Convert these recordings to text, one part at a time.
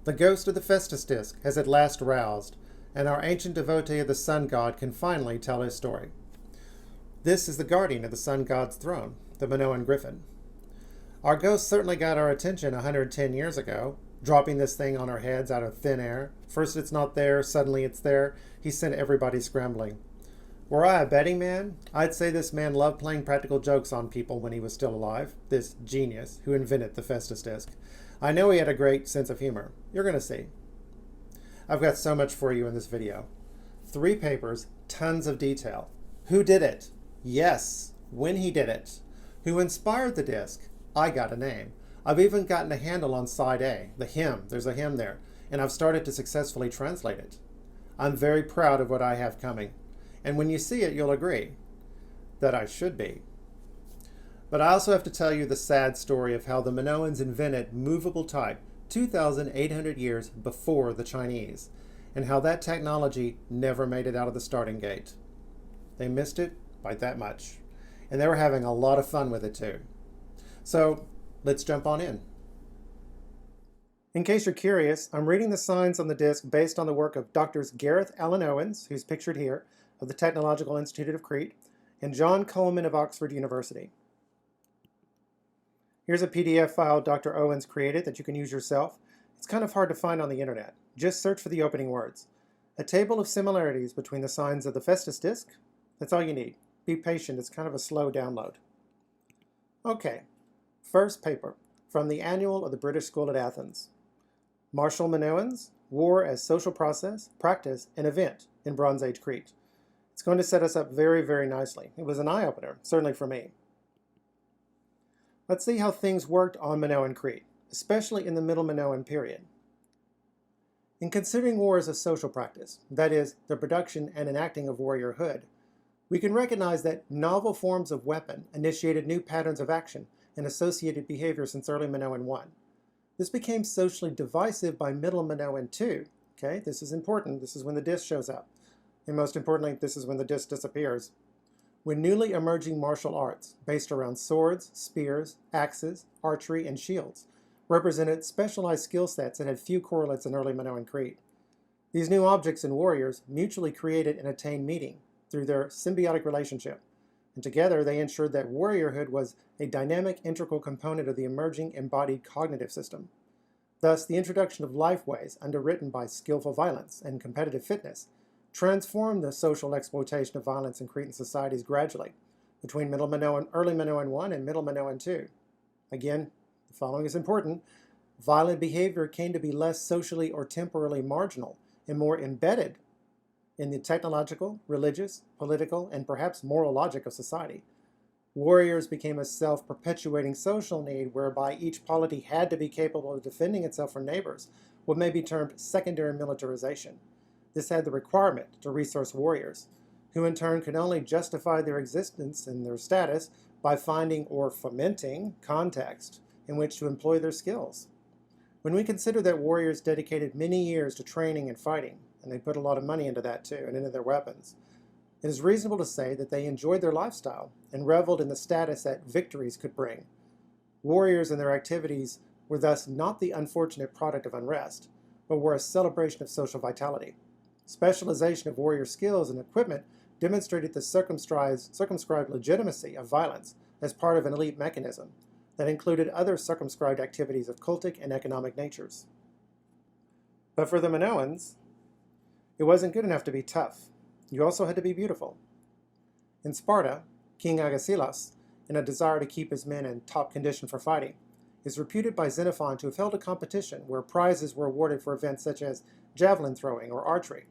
The ghost of the Phaistos Disc has at last roused, and our ancient devotee of the sun god can finally tell his story. This is the guardian of the sun god's throne, the Minoan griffin. Our ghost certainly got our attention 110 years ago, dropping this thing on our heads out of thin air. First it's not there, suddenly it's there. He sent everybody scrambling. Were I a betting man, I'd say this man loved playing practical jokes on people when he was still alive, this genius who invented the Phaistos Disc. I know he had a great sense of humor. You're going to see. I've got so much for you in this video. 3 papers, tons of detail. Who did it? Yes, when he did it. Who inspired the disc? I got a name. I've even gotten a handle on side A, the hymn. There's a hymn there, and I've started to successfully translate it. I'm very proud of what I have coming, and when you see it, you'll agree that I should be. But I also have to tell you the sad story of how the Minoans invented movable type 2,800 years before the Chinese, and how that technology never made it out of the starting gate. They missed it by that much, and they were having a lot of fun with it too. So let's jump on in. In case you're curious, I'm reading the signs on the disc based on the work of Drs. Gareth Allen Owens, who's pictured here, of the Technological Institute of Crete, and John Coleman of Oxford University. Here's a PDF file Dr. Owens created that you can use yourself. It's kind of hard to find on the internet. Just search for the opening words. A table of similarities between the signs of the Phaistos Disc. That's all you need. Be patient, it's kind of a slow download. Okay, first paper from the Annual of the British School at Athens. Martial Minoans, War as Social Process, Practice, and Event in Bronze Age Crete. It's going to set us up very, very nicely. It was an eye-opener, certainly for me. Let's see how things worked on Minoan Crete, especially in the Middle Minoan period. In considering war as a social practice, that is, the production and enacting of warriorhood, we can recognize that novel forms of weapon initiated new patterns of action and associated behavior since early Minoan 1. This became socially divisive by Middle Minoan 2. Okay, this is important. This is when the disc shows up. And most importantly, this is when the disc disappears. When newly emerging martial arts, based around swords, spears, axes, archery, and shields, represented specialized skill sets that had few correlates in early Minoan Crete. These new objects and warriors mutually created and attained meaning through their symbiotic relationship, and together they ensured that warriorhood was a dynamic, integral component of the emerging embodied cognitive system. Thus, the introduction of lifeways underwritten by skillful violence and competitive fitness transformed the social exploitation of violence in Cretan societies gradually between early Minoan 1 and Middle Minoan 2. Again, the following is important. Violent behavior came to be less socially or temporally marginal and more embedded in the technological, religious, political, and perhaps moral logic of society. Warriors became a self-perpetuating social need whereby each polity had to be capable of defending itself from neighbors, what may be termed secondary militarization. This had the requirement to resource warriors, who in turn could only justify their existence and their status by finding or fomenting context in which to employ their skills. When we consider that warriors dedicated many years to training and fighting, and they put a lot of money into that too, and into their weapons, it is reasonable to say that they enjoyed their lifestyle and reveled in the status that victories could bring. Warriors and their activities were thus not the unfortunate product of unrest, but were a celebration of social vitality. Specialization of warrior skills and equipment demonstrated the circumscribed legitimacy of violence as part of an elite mechanism that included other circumscribed activities of cultic and economic natures. But for the Minoans, it wasn't good enough to be tough. You also had to be beautiful. In Sparta, King Agesilaus, in a desire to keep his men in top condition for fighting, is reputed by Xenophon to have held a competition where prizes were awarded for events such as javelin throwing or archery,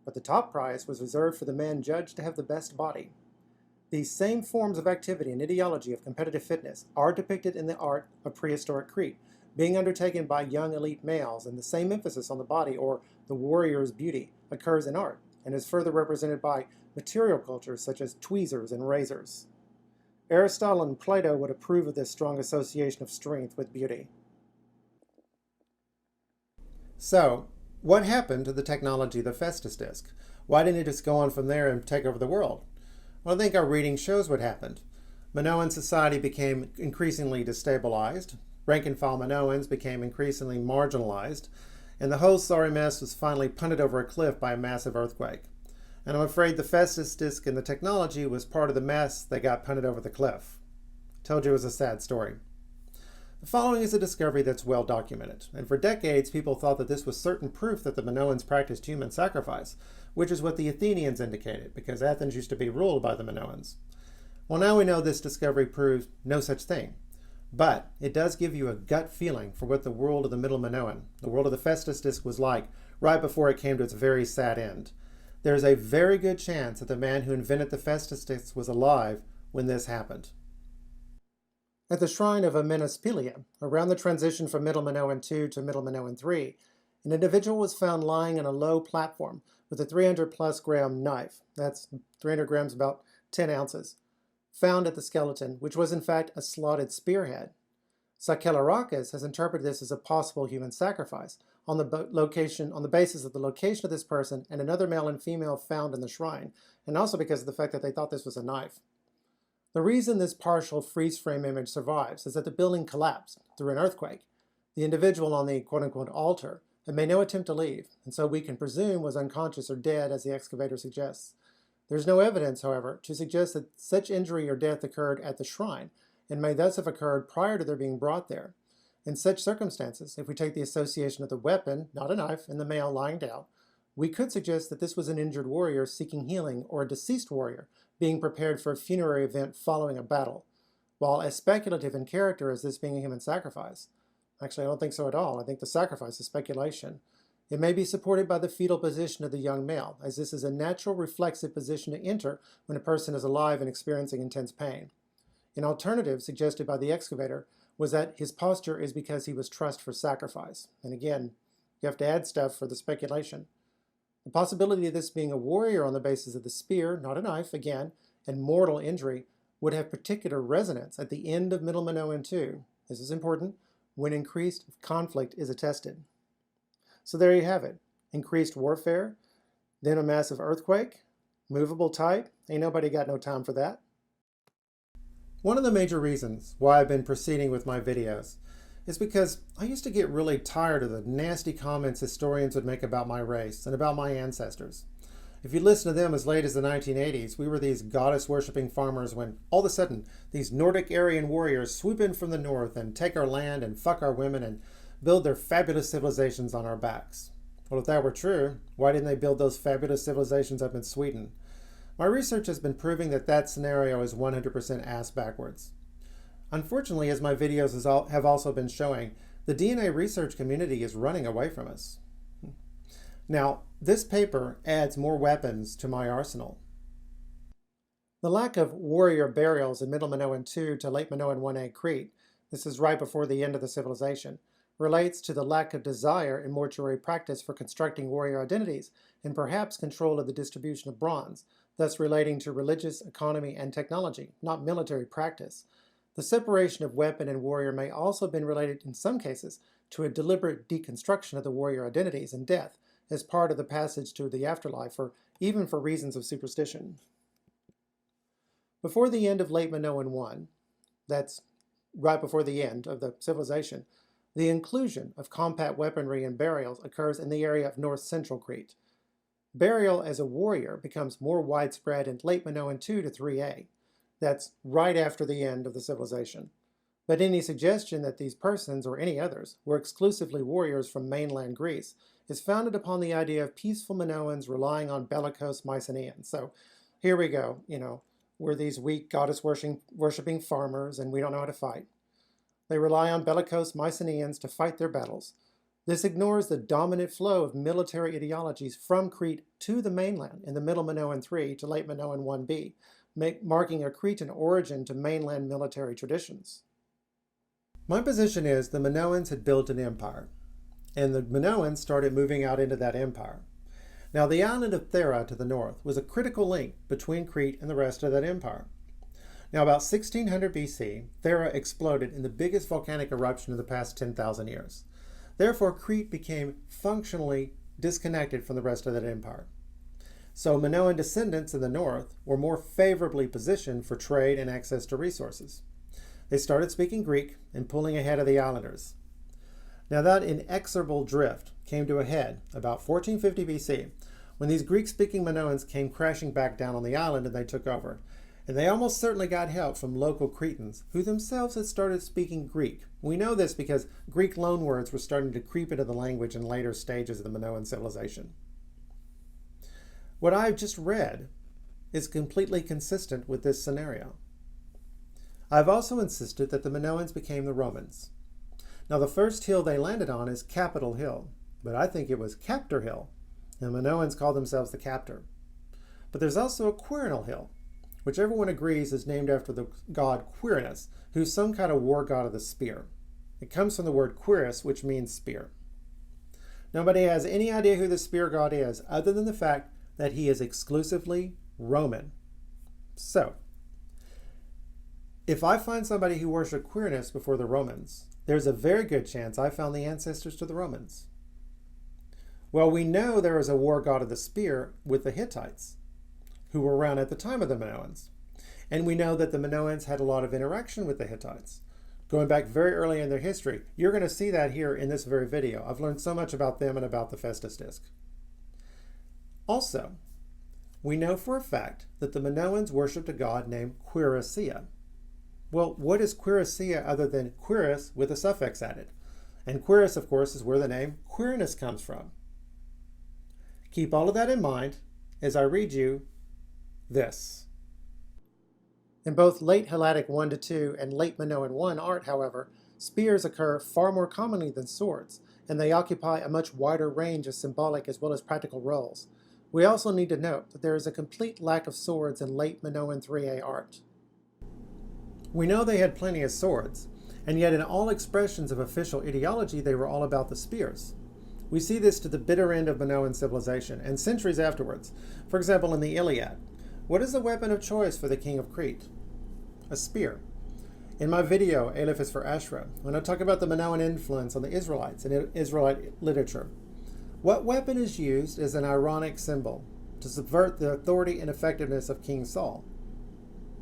but the top prize was reserved for the man judged to have the best body. These same forms of activity and ideology of competitive fitness are depicted in the art of prehistoric Crete, being undertaken by young elite males, and the same emphasis on the body or the warrior's beauty occurs in art and is further represented by material cultures such as tweezers and razors. Aristotle and Plato would approve of this strong association of strength with beauty. So, what happened to the technology of the Phaistos Disc? Why didn't it just go on from there and take over the world? Well, I think our reading shows what happened. Minoan society became increasingly destabilized. Rank and file Minoans became increasingly marginalized. and the whole sorry mess was finally punted over a cliff by a massive earthquake. And I'm afraid the Phaistos Disc and the technology was part of the mess that got punted over the cliff. Told you it was a sad story. The following is a discovery that's well documented, and for decades people thought that this was certain proof that the Minoans practiced human sacrifice, which is what the Athenians indicated, because Athens used to be ruled by the Minoans. Well, now we know this discovery proves no such thing, but it does give you a gut feeling for what the world of the Middle Minoan, the world of the Phaistos Disc, was like right before it came to its very sad end. There's a very good chance that the man who invented the Phaistos Disc was alive when this happened. At the shrine of Amenaspilia, around the transition from Middle Minoan II to Middle Minoan III, an individual was found lying on a low platform with a 300+ gram knife, that's 300 grams, about 10 ounces, found at the skeleton, which was in fact a slotted spearhead. Herakles has interpreted this as a possible human sacrifice on the basis of the location of this person and another male and female found in the shrine, and also because of the fact that they thought this was a knife. The reason this partial freeze-frame image survives is that the building collapsed through an earthquake. The individual on the quote-unquote altar had made no attempt to leave, and so we can presume was unconscious or dead, as the excavator suggests. There's no evidence, however, to suggest that such injury or death occurred at the shrine, and may thus have occurred prior to their being brought there. In such circumstances, if we take the association of the weapon, not a knife, and the male lying down, we could suggest that this was an injured warrior seeking healing or a deceased warrior being prepared for a funerary event following a battle, while as speculative in character as this being a human sacrifice. Actually, I don't think so at all. I think the sacrifice is speculation. It may be supported by the fetal position of the young male, as this is a natural reflexive position to enter when a person is alive and experiencing intense pain. An alternative suggested by the excavator was that his posture is because he was trussed for sacrifice. And again, you have to add stuff for the speculation. The possibility of this being a warrior on the basis of the spear, not a knife, again, and mortal injury would have particular resonance at the end of Middle Minoan II. This is important when increased conflict is attested. So there you have it. Increased warfare, then a massive earthquake, movable type. Ain't nobody got no time for that. One of the major reasons why I've been proceeding with my videos is because I used to get really tired of the nasty comments historians would make about my race and about my ancestors. If you listen to them as late as the 1980s, we were these goddess-worshipping farmers when all of a sudden these Nordic Aryan warriors swoop in from the north and take our land and fuck our women and build their fabulous civilizations on our backs. Well, if that were true, why didn't they build those fabulous civilizations up in Sweden? My research has been proving that that scenario is 100% ass backwards. Unfortunately, as my videos have also been showing, the DNA research community is running away from us. Now, this paper adds more weapons to my arsenal. The lack of warrior burials in Middle Minoan II to Late Minoan 1A Crete, this is right before the end of the civilization, relates to the lack of desire in mortuary practice for constructing warrior identities and perhaps control of the distribution of bronze, thus relating to religious, economy, and technology, not military practice. The separation of weapon and warrior may also have been related in some cases to a deliberate deconstruction of the warrior identities and death as part of the passage to the afterlife, or even for reasons of superstition. Before the end of Late Minoan I, that's right before the end of the civilization, the inclusion of combat weaponry and burials occurs in the area of north-central Crete. Burial as a warrior becomes more widespread in Late Minoan II to 3A. That's right after the end of the civilization. But any suggestion that these persons, or any others, were exclusively warriors from mainland Greece is founded upon the idea of peaceful Minoans relying on bellicose Mycenaeans. So here we go, we're these weak goddess-worshipping farmers and we don't know how to fight. They rely on bellicose Mycenaeans to fight their battles. This ignores the dominant flow of military ideologies from Crete to the mainland in the Middle Minoan III to Late Minoan 1B, marking a Cretan origin to mainland military traditions. My position is the Minoans had built an empire, and the Minoans started moving out into that empire. Now, the island of Thera to the north was a critical link between Crete and the rest of that empire. Now, about 1600 BC, Thera exploded in the biggest volcanic eruption of the past 10,000 years. Therefore, Crete became functionally disconnected from the rest of that empire. So Minoan descendants in the north were more favorably positioned for trade and access to resources. They started speaking Greek and pulling ahead of the islanders. Now that inexorable drift came to a head about 1450 BC when these Greek-speaking Minoans came crashing back down on the island and they took over. And they almost certainly got help from local Cretans, who themselves had started speaking Greek. We know this because Greek loanwords were starting to creep into the language in later stages of the Minoan civilization. What I've just read is completely consistent with this scenario. I've also insisted that the Minoans became the Romans. Now the first hill they landed on is Capitol Hill, but I think it was Captor Hill, and the Minoans called themselves the Captor. But there's also a Quirinal Hill, which everyone agrees is named after the god Quirinus, who's some kind of war god of the spear. It comes from the word quiris, which means spear. Nobody has any idea who the spear god is, other than the fact that he is exclusively Roman. So, if I find somebody who worshipped Quirinus before the Romans, there's a very good chance I found the ancestors to the Romans. Well, we know there was a war god of the spear with the Hittites, who were around at the time of the Minoans. And we know that the Minoans had a lot of interaction with the Hittites. Going back very early in their history, you're going to see that here in this very video. I've learned so much about them and about the Phaistos Disc. Also, we know for a fact that the Minoans worshipped a god named Quiricia. Well, what is Quiricia other than Quiris with a suffix added? And Quiris, of course, is where the name Quirinus comes from. Keep all of that in mind as I read you this. In both late Helladic 1-2 and late Minoan 1 art, however, spears occur far more commonly than swords, and they occupy a much wider range of symbolic as well as practical roles. We also need to note that there is a complete lack of swords in late Minoan 3A art. We know they had plenty of swords, and yet in all expressions of official ideology they were all about the spears. We see this to the bitter end of Minoan civilization, and centuries afterwards. For example, in the Iliad, what is the weapon of choice for the king of Crete? A spear. In my video, Aleph is for Ashra, when I talk about the Minoan influence on the Israelites and Israelite literature, what weapon is used as an ironic symbol to subvert the authority and effectiveness of King Saul?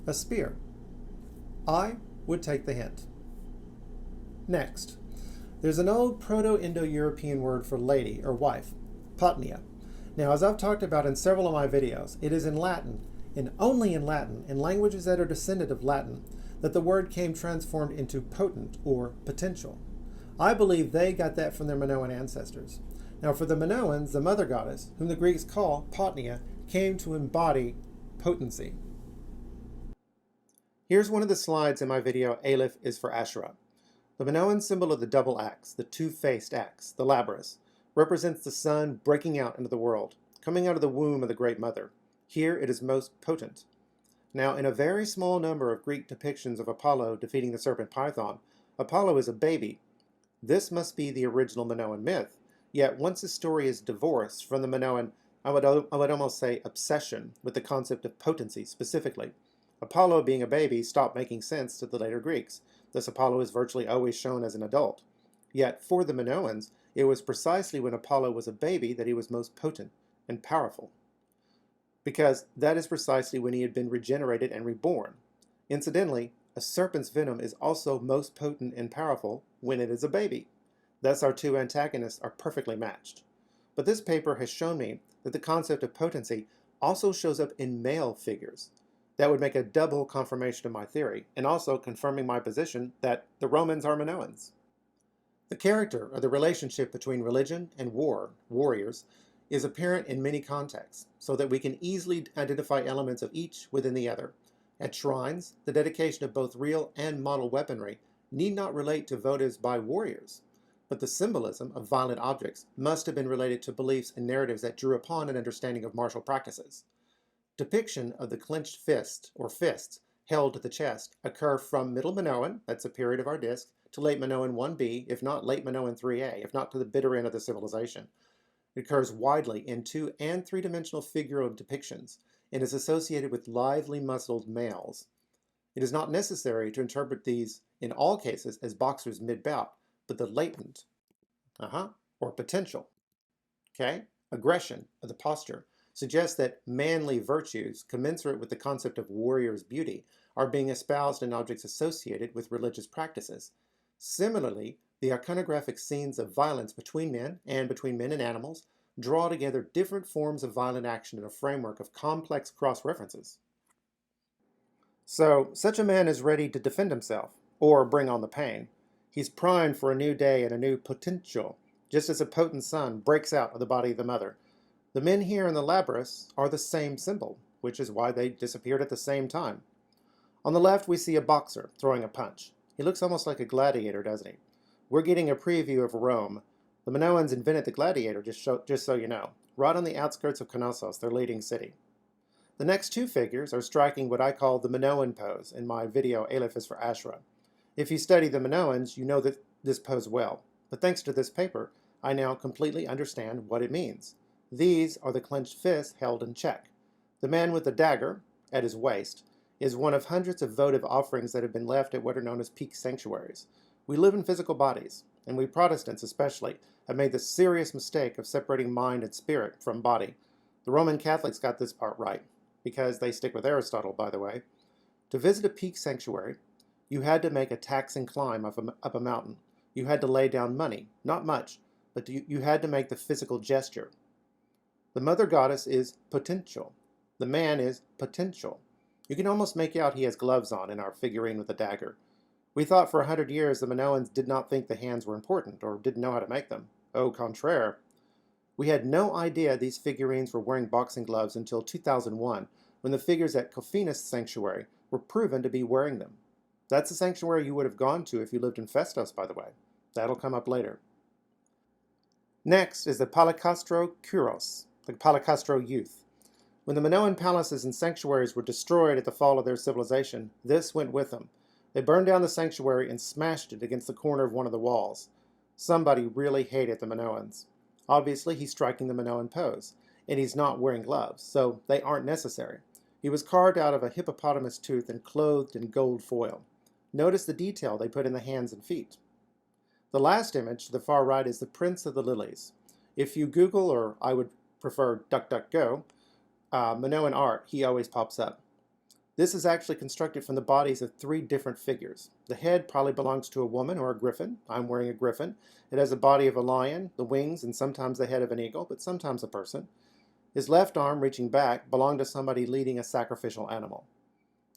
A spear. I would take the hint. Next, there's an old Proto-Indo-European word for lady or wife, potnia. Now, as I've talked about in several of my videos, it is in Latin, and only in Latin, in languages that are descendant of Latin, that the word came transformed into potent or potential. I believe they got that from their Minoan ancestors. Now, for the Minoans, the mother goddess, whom the Greeks call potnia, came to embody potency. Here's one of the slides in my video, Aleph is for Asherah. The Minoan symbol of the double axe, the two-faced axe, the labrys, represents the sun breaking out into the world, coming out of the womb of the Great Mother. Here it is most potent. Now, in a very small number of Greek depictions of Apollo defeating the serpent Python, Apollo is a baby. This must be the original Minoan myth, yet once the story is divorced from the Minoan, I would almost say obsession with the concept of potency specifically. Apollo being a baby stopped making sense to the later Greeks. Thus Apollo is virtually always shown as an adult. Yet for the Minoans, it was precisely when Apollo was a baby that he was most potent and powerful, because that is precisely when he had been regenerated and reborn. Incidentally, a serpent's venom is also most potent and powerful when it is a baby. Thus our two antagonists are perfectly matched. But this paper has shown me that the concept of potency also shows up in male figures. That would make a double confirmation of my theory, and also confirming my position that the Romans are Minoans. The character or the relationship between religion and warriors, is apparent in many contexts, so that we can easily identify elements of each within the other. At shrines, the dedication of both real and model weaponry need not relate to votives by warriors, but the symbolism of violent objects must have been related to beliefs and narratives that drew upon an understanding of martial practices. Depiction of the clenched fist or fists held to the chest occur from Middle Minoan, that's a period of our disc, to Late Minoan 1b, if not Late Minoan 3a, if not to the bitter end of the civilization. It occurs widely in 2- and 3-dimensional figural depictions and is associated with lively muscled males. It is not necessary to interpret these in all cases as boxers mid-bout, but the latent, or potential, aggression of the posture suggests that manly virtues, commensurate with the concept of warrior's beauty, are being espoused in objects associated with religious practices. Similarly, The iconographic scenes of violence between men and between men and animals draw together different forms of violent action in a framework of complex cross-references. So, such a man is ready to defend himself, or bring on the pain. He's primed for a new day and a new potential, just as a potent sun breaks out of the body of the mother. The men here in the labyrinth are the same symbol, which is why they disappeared at the same time. On the left, we see a boxer throwing a punch. He looks almost like a gladiator, doesn't he? We're getting a preview of Rome. The Minoans invented the gladiator, just so you know, right on the outskirts of Knossos, their leading city. The next two figures are striking what I call the Minoan pose in my video Aleph is for Ashra. If you study the Minoans, you know this pose well, but thanks to this paper, I now completely understand what it means. These are the clenched fists held in check. The man with the dagger, at his waist, is one of hundreds of votive offerings that have been left at what are known as peak sanctuaries. We live in physical bodies, and we Protestants especially have made the serious mistake of separating mind and spirit from body. The Roman Catholics got this part right, because they stick with Aristotle, by the way. To visit a peak sanctuary, you had to make a taxing climb up a mountain. You had to lay down money, not much, but you had to make the physical gesture. The mother goddess is potential. The man is potential. You can almost make out he has gloves on in our figurine with the dagger. We thought for 100 years the Minoans did not think the hands were important, or didn't know how to make them. Au contraire. We had no idea these figurines were wearing boxing gloves until 2001, when the figures at Phaistos Sanctuary were proven to be wearing them. That's the sanctuary you would have gone to if you lived in Phaistos, by the way. That'll come up later. Next is the Palakastro Kuros, the Palakastro youth. When the Minoan palaces and sanctuaries were destroyed at the fall of their civilization, this went with them. They burned down the sanctuary and smashed it against the corner of one of the walls. Somebody really hated the Minoans. Obviously, he's striking the Minoan pose, and he's not wearing gloves, so they aren't necessary. He was carved out of a hippopotamus tooth and clothed in gold foil. Notice the detail they put in the hands and feet. The last image to the far right is the Prince of the Lilies. If you Google, or I would prefer DuckDuckGo, Minoan art, he always pops up. This is actually constructed from the bodies of 3 different figures. The head probably belongs to a woman or a griffin. I'm wearing a griffin. It has the body of a lion, the wings, and sometimes the head of an eagle, but sometimes a person. His left arm, reaching back, belonged to somebody leading a sacrificial animal.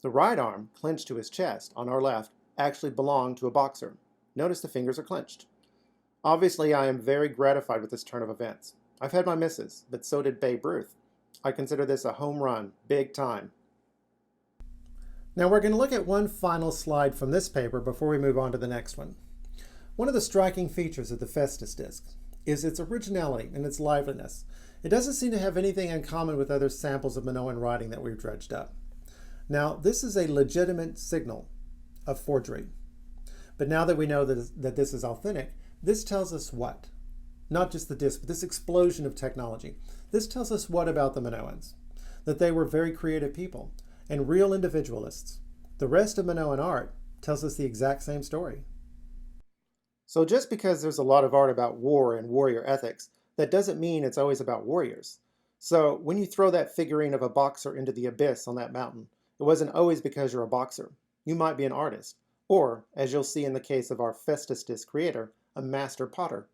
The right arm, clenched to his chest, on our left, actually belonged to a boxer. Notice the fingers are clenched. Obviously, I am very gratified with this turn of events. I've had my misses, but so did Babe Ruth. I consider this a home run, big time. Now we're going to look at one final slide from this paper before we move on to the next one. One of the striking features of the Phaistos Disc is its originality and its liveliness. It doesn't seem to have anything in common with other samples of Minoan writing that we've dredged up. Now, this is a legitimate signal of forgery. But now that we know that this is authentic, this tells us what? Not just the disc, but this explosion of technology. This tells us what about the Minoans? That they were very creative people and real individualists. The rest of Minoan art tells us the exact same story. So just because there's a lot of art about war and warrior ethics, that doesn't mean it's always about warriors. So when you throw that figurine of a boxer into the abyss on that mountain, it wasn't always because you're a boxer. You might be an artist, or, as you'll see in the case of our Phaistos Disc creator, a master potter.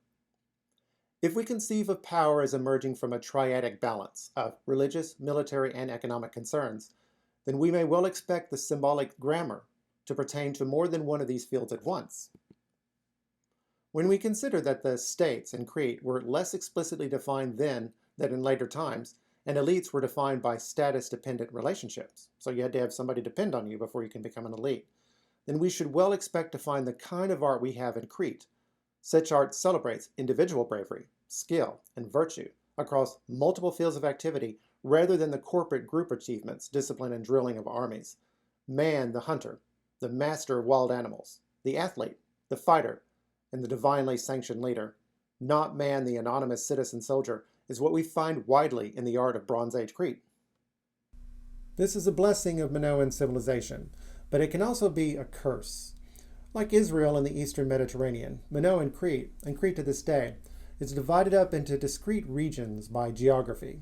If we conceive of power as emerging from a triadic balance of religious, military, and economic concerns, then we may well expect the symbolic grammar to pertain to more than one of these fields at once. When we consider that the states in Crete were less explicitly defined then than in later times, and elites were defined by status-dependent relationships, so you had to have somebody depend on you before you can become an elite, then we should well expect to find the kind of art we have in Crete. Such art celebrates individual bravery, skill, and virtue across multiple fields of activity rather than the corporate group achievements, discipline, and drilling of armies. Man, the hunter, the master of wild animals, the athlete, the fighter, and the divinely sanctioned leader, not man, the anonymous citizen soldier, is what we find widely in the art of Bronze Age Crete. This is a blessing of Minoan civilization, but it can also be a curse. Like Israel in the Eastern Mediterranean, Minoan Crete, and Crete to this day, is divided up into discrete regions by geography.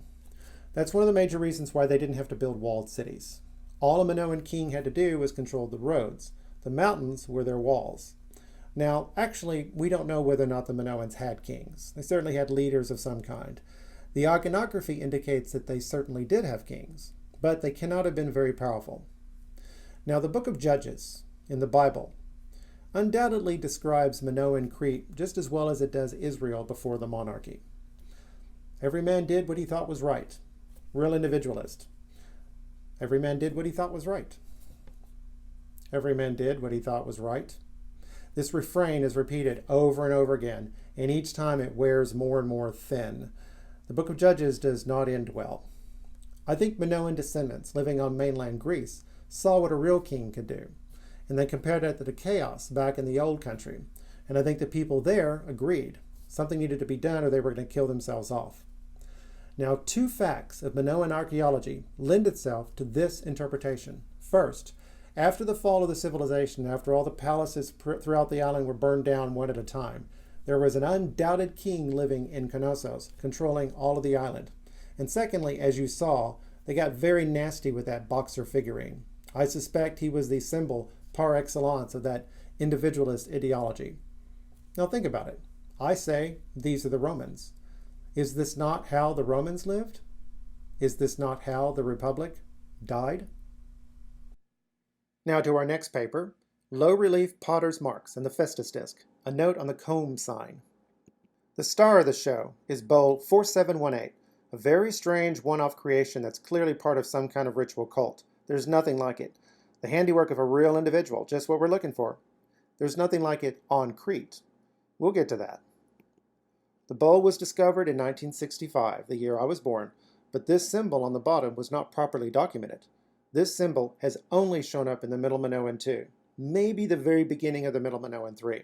That's one of the major reasons why they didn't have to build walled cities. All a Minoan king had to do was control the roads. The mountains were their walls. Now, actually, we don't know whether or not the Minoans had kings. They certainly had leaders of some kind. The iconography indicates that they certainly did have kings, but they cannot have been very powerful. Now, the book of Judges in the Bible undoubtedly describes Minoan Crete just as well as it does Israel before the monarchy. Every man did what he thought was right. Real individualist. Every man did what he thought was right. Every man did what he thought was right. This refrain is repeated over and over again, and each time it wears more and more thin. The book of Judges does not end well. I think Minoan descendants living on mainland Greece saw what a real king could do, and they compared it to the chaos back in the old country. And I think the people there agreed. Something needed to be done or they were going to kill themselves off. Now, two facts of Minoan archaeology lend itself to this interpretation. First, after the fall of the civilization, after all the palaces throughout the island were burned down one at a time, there was an undoubted king living in Knossos, controlling all of the island. And secondly, as you saw, they got very nasty with that Boxer figurine. I suspect he was the symbol par excellence of that individualist ideology. Now think about it. I say these are the Romans. Is this not how the Romans lived? Is this not how the Republic died? Now to our next paper, Low Relief Potter's Marks and the Phaistos Disc, a note on the comb sign. The star of the show is bowl 4718, a very strange one-off creation that's clearly part of some kind of ritual cult. There's nothing like it. The handiwork of a real individual, just what we're looking for. There's nothing like it on Crete. We'll get to that. The bowl was discovered in 1965, the year I was born, but this symbol on the bottom was not properly documented. This symbol has only shown up in the Middle Minoan 2, maybe the very beginning of the Middle Minoan 3.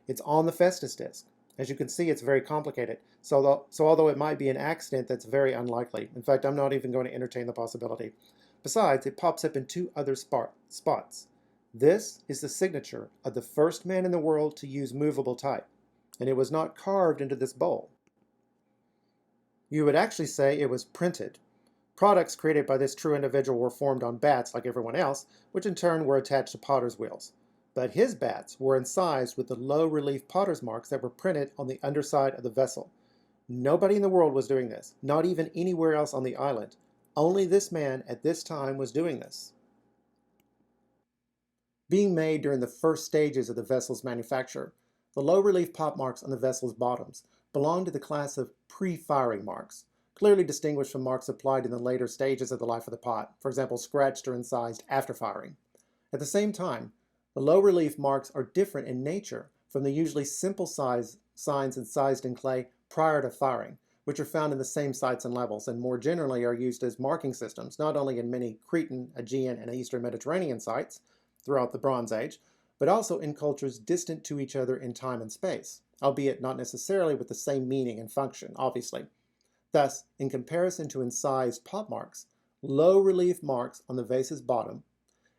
It's on the Phaistos Disc. As you can see, it's very complicated, so although it might be an accident, that's very unlikely. In fact, I'm not even going to entertain the possibility. Besides, it pops up in two other spots. This is the signature of the first man in the world to use movable type, and it was not carved into this bowl. You would actually say it was printed. Products created by this true individual were formed on bats like everyone else, which in turn were attached to potter's wheels. But his bats were incised with the low-relief potter's marks that were printed on the underside of the vessel. Nobody in the world was doing this, not even anywhere else on the island. Only this man at this time was doing this. Being made during the first stages of the vessel's manufacture, the low-relief pot marks on the vessel's bottoms belonged to the class of pre-firing marks, clearly distinguished from marks applied in the later stages of the life of the pot, for example, scratched or incised after firing. At the same time, the low-relief marks are different in nature from the usually simple signs incised in clay prior to firing, which are found in the same sites and levels, and more generally are used as marking systems, not only in many Cretan, Aegean, and Eastern Mediterranean sites throughout the Bronze Age, but also in cultures distant to each other in time and space, albeit not necessarily with the same meaning and function, obviously. Thus, in comparison to incised pot marks, low-relief marks on the vase's bottom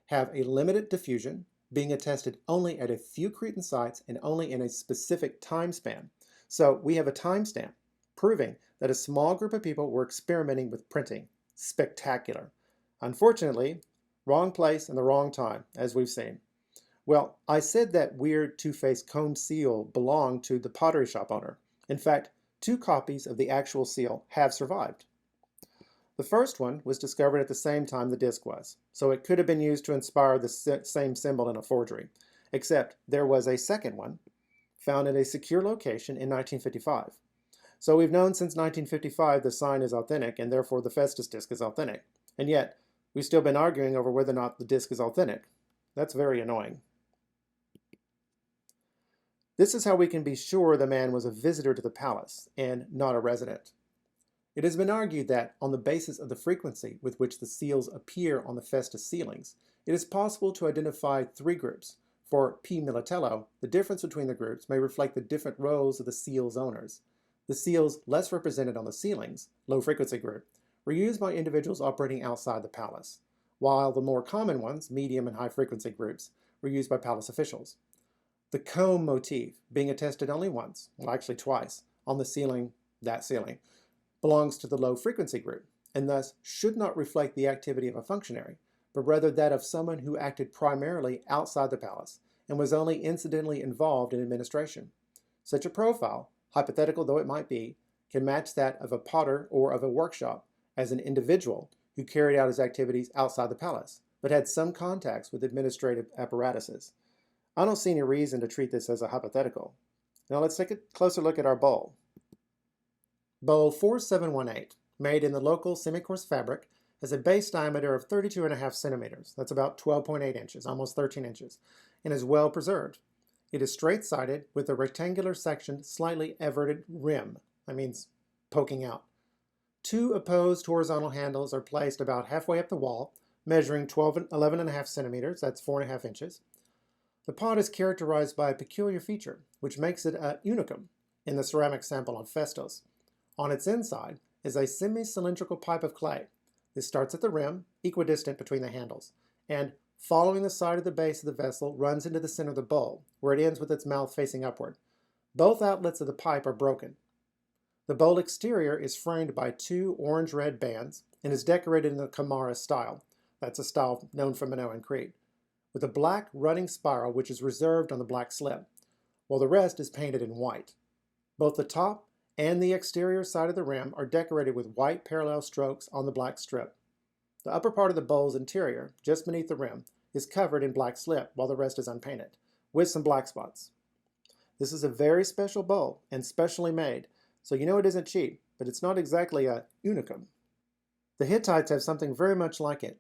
have a limited diffusion, being attested only at a few Cretan sites and only in a specific time span. So we have a timestamp proving that a small group of people were experimenting with printing. Spectacular. Unfortunately, wrong place and the wrong time, as we've seen. Well, I said that weird two-faced comb seal belonged to the pottery shop owner. In fact, 2 copies of the actual seal have survived. The first one was discovered at the same time the disc was, so it could have been used to inspire the same symbol in a forgery, except there was a second one found in a secure location in 1955. So we've known since 1955 the sign is authentic, and therefore the Phaistos disc is authentic. And yet, we've still been arguing over whether or not the disc is authentic. That's very annoying. This is how we can be sure the man was a visitor to the palace and not a resident. It has been argued that, on the basis of the frequency with which the seals appear on the Phaistos ceilings, it is possible to identify 3 groups. For P. militello, the difference between the groups may reflect the different roles of the seal's owners. The seals less represented on the ceilings, low-frequency group, were used by individuals operating outside the palace, while the more common ones, medium and high-frequency groups, were used by palace officials. The comb motif, being attested only once, well actually twice, on the ceiling, that ceiling, belongs to the low-frequency group, and thus should not reflect the activity of a functionary, but rather that of someone who acted primarily outside the palace, and was only incidentally involved in administration. Such a profile, hypothetical though it might be, can match that of a potter or of a workshop as an individual who carried out his activities outside the palace, but had some contacts with administrative apparatuses. I don't see any reason to treat this as a hypothetical. Now let's take a closer look at our bowl. Bowl 4718, made in the local semi-coarse fabric, has a base diameter of 32.5 centimeters. That's about 12.8 inches, almost 13 inches, and is well preserved. It is straight-sided with a rectangular sectioned, slightly everted rim. That means poking out. Two opposed horizontal handles are placed about halfway up the wall, measuring 11.5 centimeters, that's 4.5 inches. The pot is characterized by a peculiar feature, which makes it a unicum in the ceramic sample on Phaistos. On its inside is a semi-cylindrical pipe of clay. This starts at the rim, equidistant between the handles, and following the side of the base of the vessel runs into the center of the bowl, where it ends with its mouth facing upward. Both outlets of the pipe are broken. The bowl exterior is framed by two orange-red bands and is decorated in the Kamara style. That's a style known from Minoan Crete, with a black running spiral which is reserved on the black slip, while the rest is painted in white. Both the top and the exterior side of the rim are decorated with white parallel strokes on the black strip. The upper part of the bowl's interior, just beneath the rim, is covered in black slip while the rest is unpainted, with some black spots. This is a very special bowl and specially made, so you know it isn't cheap, but it's not exactly a unicum. The Hittites have something very much like it.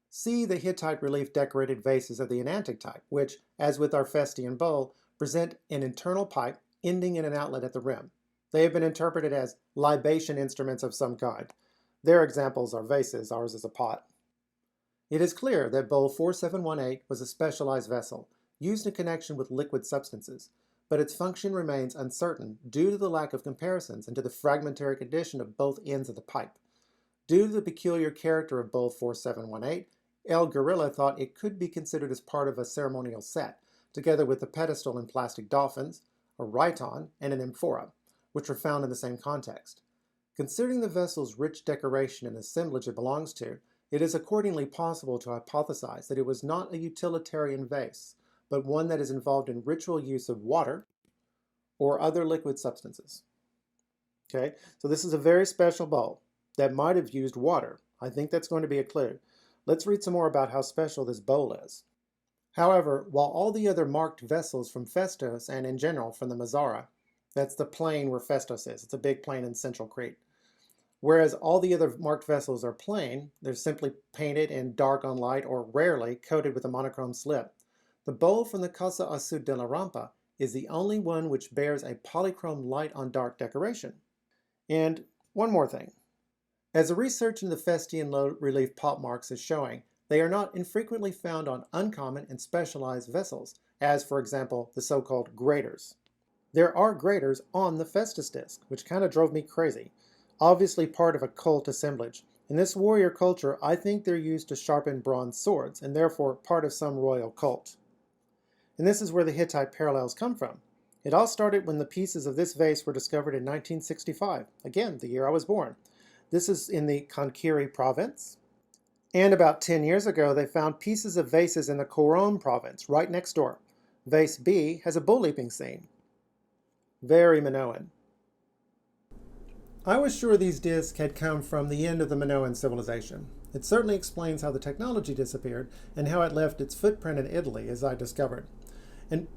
See the Hittite relief decorated vases of the Enantic type, which, as with our Phestian bowl, present an internal pipe ending in an outlet at the rim. They have been interpreted as libation instruments of some kind. Their examples are vases, ours is a pot. It is clear that bowl 4718 was a specialized vessel, used in connection with liquid substances, but its function remains uncertain due to the lack of comparisons and to the fragmentary condition of both ends of the pipe. Due to the peculiar character of bowl 4718, El Gorilla thought it could be considered as part of a ceremonial set, together with the pedestal and plastic dolphins, a rhyton, and an amphora, which were found in the same context. Considering the vessel's rich decoration and assemblage it belongs to, it is accordingly possible to hypothesize that it was not a utilitarian vase, but one that is involved in ritual use of water or other liquid substances. Okay, so this is a very special bowl that might have used water. I think that's going to be a clue. Let's read some more about how special this bowl is. However, while all the other marked vessels from Phaistos and in general from the Mazara, that's the plain where Phaistos is. It's a big plain in central Crete. Whereas all the other marked vessels are plain, they're simply painted in dark on light or rarely coated with a monochrome slip. The bowl from the Casa Asud de la Rampa is the only one which bears a polychrome light on dark decoration. And one more thing. As the research into the Phestian low-relief pot marks is showing, they are not infrequently found on uncommon and specialized vessels, as for example the so-called graters. There are graters on the Phaistos Disc, which kind of drove me crazy. Obviously part of a cult assemblage. In this warrior culture, I think they're used to sharpen bronze swords, and therefore part of some royal cult. And this is where the Hittite parallels come from. It all started when the pieces of this vase were discovered in 1965, again, the year I was born. This is in the Kankiri province. And about 10 years ago, they found pieces of vases in the Coron province, right next door. Vase B has a bull leaping scene. Very Minoan. I was sure these discs had come from the end of the Minoan civilization. It certainly explains how the technology disappeared and how it left its footprint in Italy, as I discovered.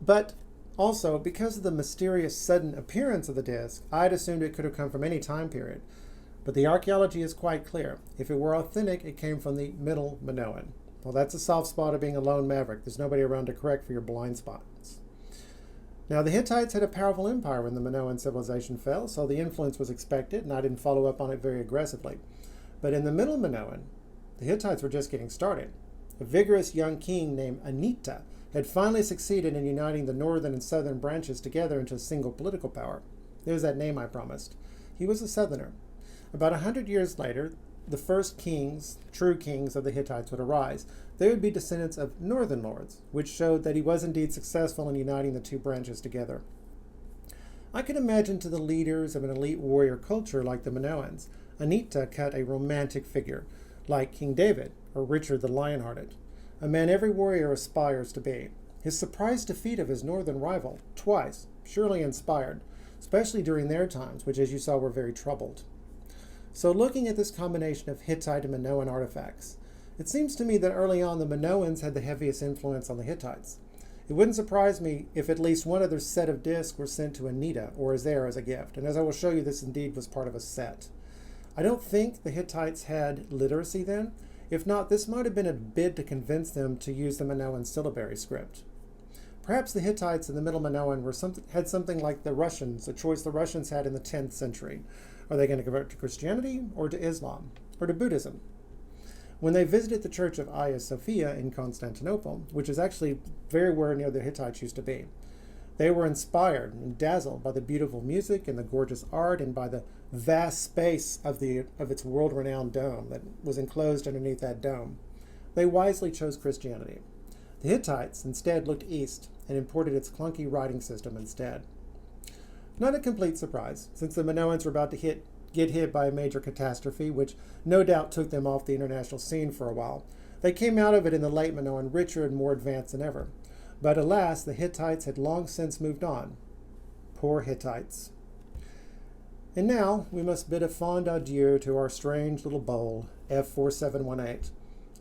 But also, because of the mysterious sudden appearance of the disc, I'd assumed it could have come from any time period. But the archaeology is quite clear. If it were authentic, it came from the Middle Minoan. Well, that's a soft spot of being a lone maverick. There's nobody around to correct for your blind spots. Now, the Hittites had a powerful empire when the Minoan civilization fell, so the influence was expected, and I didn't follow up on it very aggressively. But in the Middle Minoan, the Hittites were just getting started. A vigorous young king named Anita had finally succeeded in uniting the northern and southern branches together into a single political power. There's that name I promised. He was a southerner. About 100 years later, the first kings, true kings of the Hittites would arise. They would be descendants of northern lords, which showed that he was indeed successful in uniting the two branches together. I can imagine to the leaders of an elite warrior culture like the Minoans, Anita cut a romantic figure, like King David or Richard the Lionhearted, a man every warrior aspires to be. his surprise defeat of his northern rival, twice, surely inspired, especially during their times, which as you saw were very troubled. So looking at this combination of Hittite and Minoan artifacts, it seems to me that early on the Minoans had the heaviest influence on the Hittites. It wouldn't surprise me if at least one other set of discs were sent to Anita or Azair as a gift, and as I will show you, this indeed was part of a set. I don't think the Hittites had literacy then. If not, this might have been a bid to convince them to use the Minoan syllabary script. Perhaps the Hittites in the Middle Minoan had something like the Russians, a choice the Russians had in the 10th century. Are they going to convert to Christianity or to Islam or to Buddhism? When they visited the church of Hagia Sophia in Constantinople, which is actually very where near the Hittites used to be, they were inspired and dazzled by the beautiful music and the gorgeous art and by the vast space of its world-renowned dome that was enclosed underneath that dome. They wisely chose Christianity. The Hittites instead looked east and imported its clunky writing system instead. Not a complete surprise, since the Minoans were about to get hit by a major catastrophe, which no doubt took them off the international scene for a while. They came out of it in the late Minoan richer and more advanced than ever. But alas, the Hittites had long since moved on. Poor Hittites. And now we must bid a fond adieu to our strange little bowl, F4718.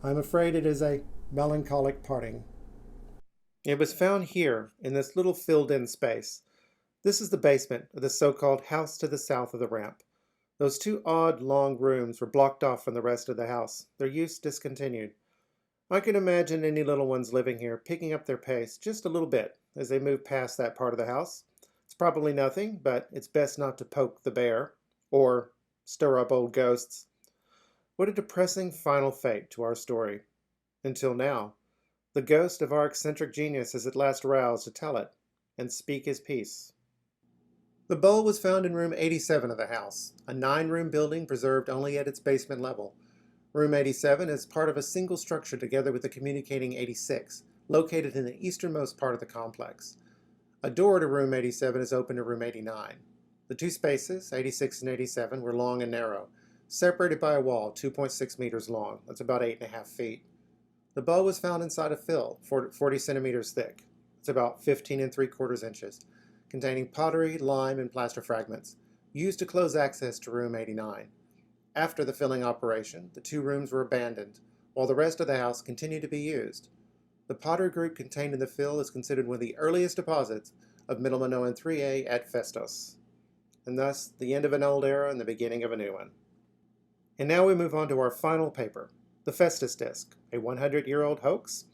I'm afraid it is a melancholic parting. It was found here, in this little filled-in space. This is the basement of the so-called house to the south of the ramp. Those two odd, long rooms were blocked off from the rest of the house, their use discontinued. I can imagine any little ones living here picking up their pace just a little bit as they move past that part of the house. It's probably nothing, but it's best not to poke the bear, or stir up old ghosts. What a depressing final fate to our story. Until now, the ghost of our eccentric genius is at last roused to tell it, and speak his piece. The bowl was found in room 87 of the house, a 9-room building preserved only at its basement level. Room 87 is part of a single structure together with the communicating 86, located in the easternmost part of the complex. A door to room 87 is open to room 89. The two spaces, 86 and 87, were long and narrow, separated by a wall 2.6 meters long, that's about 8.5 feet. The bowl was found inside a fill, 40 centimeters thick, it's about 15 3/4 inches, containing pottery, lime, and plaster fragments, used to close access to room 89. After the filling operation, the two rooms were abandoned, while the rest of the house continued to be used. The pottery group contained in the fill is considered one of the earliest deposits of Middle Minoan 3A at Phaistos, and thus the end of an old era and the beginning of a new one. And now we move on to our final paper, the Phaistos Disc, a 100-year-old hoax?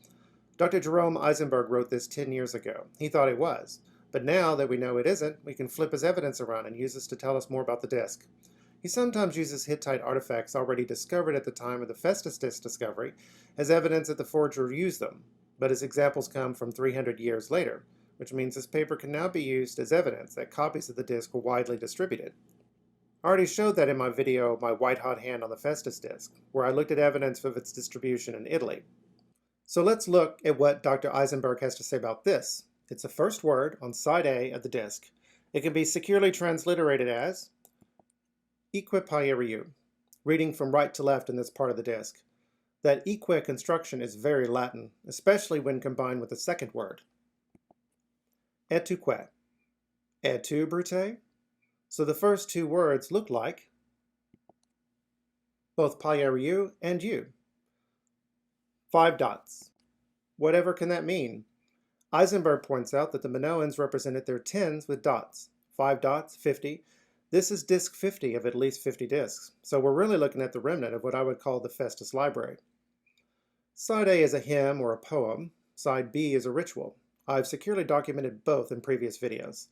Dr. Jerome Eisenberg wrote this 10 years ago. He thought it was. But now that we know it isn't, we can flip his evidence around and use this to tell us more about the disc. He sometimes uses Hittite artifacts already discovered at the time of the Phaistos Disc discovery as evidence that the forger used them, but his examples come from 300 years later, which means this paper can now be used as evidence that copies of the disc were widely distributed. I already showed that in my video, My White-Hot Hand on the Phaistos Disc, where I looked at evidence of its distribution in Italy. So let's look at what Dr. Eisenberg has to say about this. It's the first word on side A of the disc. It can be securely transliterated as equipaeriu, reading from right to left in this part of the disc. That equi construction is very Latin, especially when combined with the second word. Etuque. Etu brute. So the first two words look like both paeriu and you. 5 dots. Whatever can that mean? Eisenberg points out that the Minoans represented their tens with dots. 5 dots, 50. This is disc 50 of at least 50 discs, so we're really looking at the remnant of what I would call the Phaistos library. Side A is a hymn or a poem. Side B is a ritual. I've securely documented both in previous videos.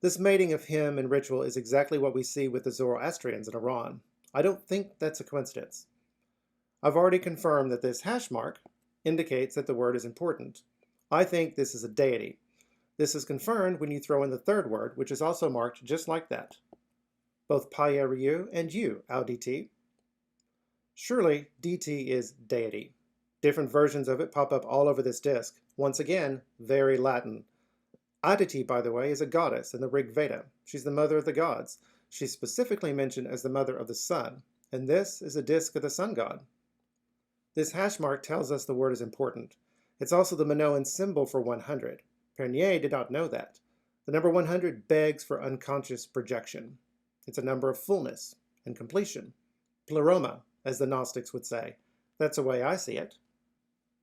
This mating of hymn and ritual is exactly what we see with the Zoroastrians in Iran. I don't think that's a coincidence. I've already confirmed that this hash mark indicates that the word is important. I think this is a deity. This is confirmed when you throw in the third word, which is also marked just like that. Both paeriu and you, audt. Surely, dt is deity. Different versions of it pop up all over this disc. Once again, very Latin. Aditi, by the way, is a goddess in the Rig Veda. She's the mother of the gods. She's specifically mentioned as the mother of the sun, and this is a disc of the sun god. This hash mark tells us the word is important. It's also the Minoan symbol for 100. Pernier did not know that. The number 100 begs for unconscious projection. It's a number of fullness and completion. Pleroma, as the Gnostics would say. That's the way I see it.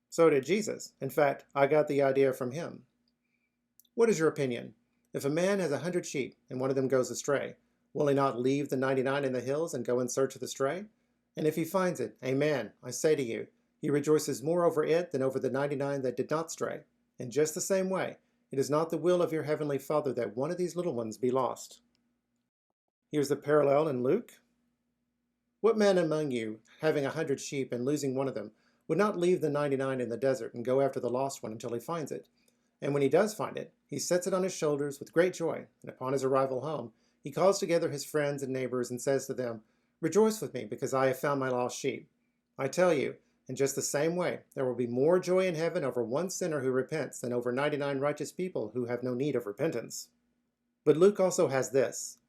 So did Jesus. In fact, I got the idea from him. What is your opinion? If a man has 100 sheep and one of them goes astray, will he not leave the 99 in the hills and go in search of the stray? And if he finds it, amen, I say to you, he rejoices more over it than over the 99 that did not stray. In just the same way, it is not the will of your heavenly Father that one of these little ones be lost. Here's the parallel in Luke. What man among you, having 100 sheep and losing one of them, would not leave the 99 in the desert and go after the lost one until he finds it? And when he does find it, he sets it on his shoulders with great joy, and upon his arrival home, he calls together his friends and neighbors and says to them, "Rejoice with me, because I have found my lost sheep." I tell you, in just the same way, there will be more joy in heaven over one sinner who repents than over 99 righteous people who have no need of repentance. But Luke also has this.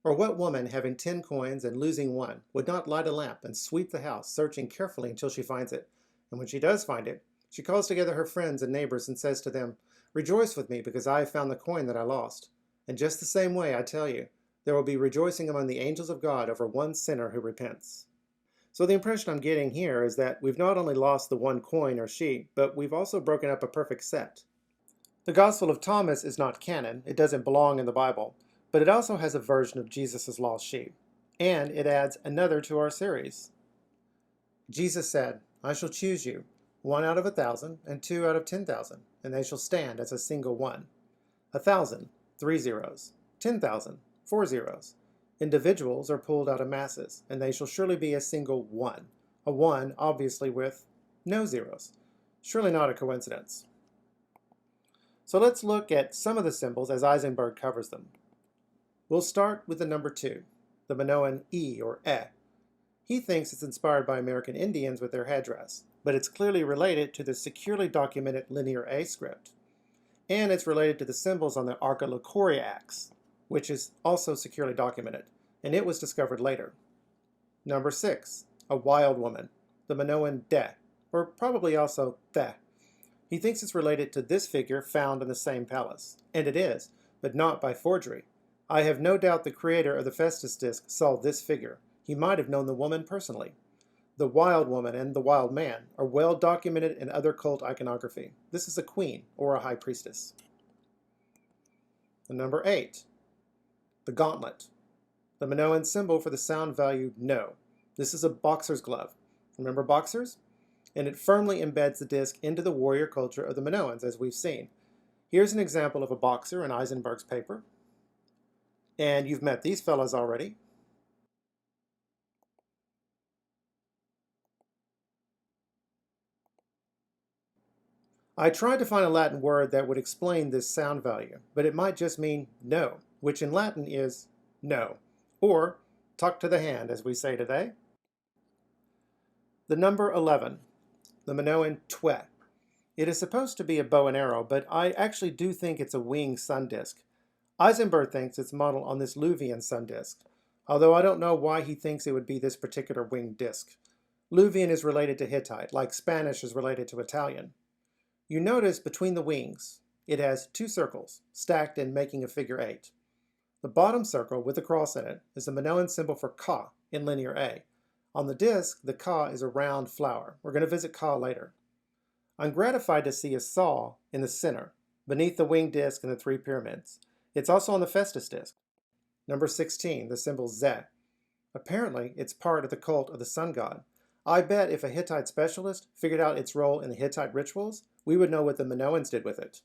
Or what woman, having 10 coins and losing one, would not light a lamp and sweep the house, searching carefully until she finds it? And when she does find it, she calls together her friends and neighbors and says to them, "Rejoice with me, because I have found the coin that I lost." In just the same way, I tell you, there will be rejoicing among the angels of God over one sinner who repents. So the impression I'm getting here is that we've not only lost the one coin or sheep, but we've also broken up a perfect set. The Gospel of Thomas is not canon, it doesn't belong in the Bible, but it also has a version of Jesus' lost sheep, and it adds another to our series. Jesus said, "I shall choose you, 1 out of 1,000 and 2 out of 10,000, and they shall stand as a single one. 1,000, 3 zeros. 10,000, 4 zeros. Individuals are pulled out of masses, and they shall surely be a single one. A one, obviously, with no zeros. Surely not a coincidence." So let's look at some of the symbols as Eisenberg covers them. We'll start with the number 2, the Minoan E or E. He thinks it's inspired by American Indians with their headdress, but it's clearly related to the securely documented linear A script. And it's related to the symbols on the Archilochoria axe, which is also securely documented, and it was discovered later. Number 6, a wild woman, the Minoan De, or probably also The. He thinks it's related to this figure found in the same palace, and it is, but not by forgery. I have no doubt the creator of the Phaistos Disc saw this figure. He might have known the woman personally. The wild woman and the wild man are well documented in other cult iconography. This is a queen, or a high priestess. Number 8, the gauntlet, the Minoan symbol for the sound value No. This is a boxer's glove. Remember boxers? And it firmly embeds the disc into the warrior culture of the Minoans, as we've seen. Here's an example of a boxer in Eisenberg's paper. And you've met these fellas already. I tried to find a Latin word that would explain this sound value, but it might just mean no, which in Latin is no, or tuck to the hand, as we say today. The number 11, the Minoan Twe. It is supposed to be a bow and arrow, but I actually do think it's a winged sun disk. Eisenberg thinks it's modeled on this Luwian sun disk, although I don't know why he thinks it would be this particular winged disk. Luwian is related to Hittite, like Spanish is related to Italian. You notice between the wings, it has 2 circles, stacked and making a figure 8. The bottom circle, with a cross in it, is the Minoan symbol for Ka in linear A. On the disc, the Ka is a round flower. We're going to visit Ka later. I'm gratified to see a saw in the center, beneath the winged disc and the 3 pyramids. It's also on the Phaistos disc. Number 16, the symbol Ze. Apparently, it's part of the cult of the sun god. I bet if a Hittite specialist figured out its role in the Hittite rituals, we would know what the Minoans did with it.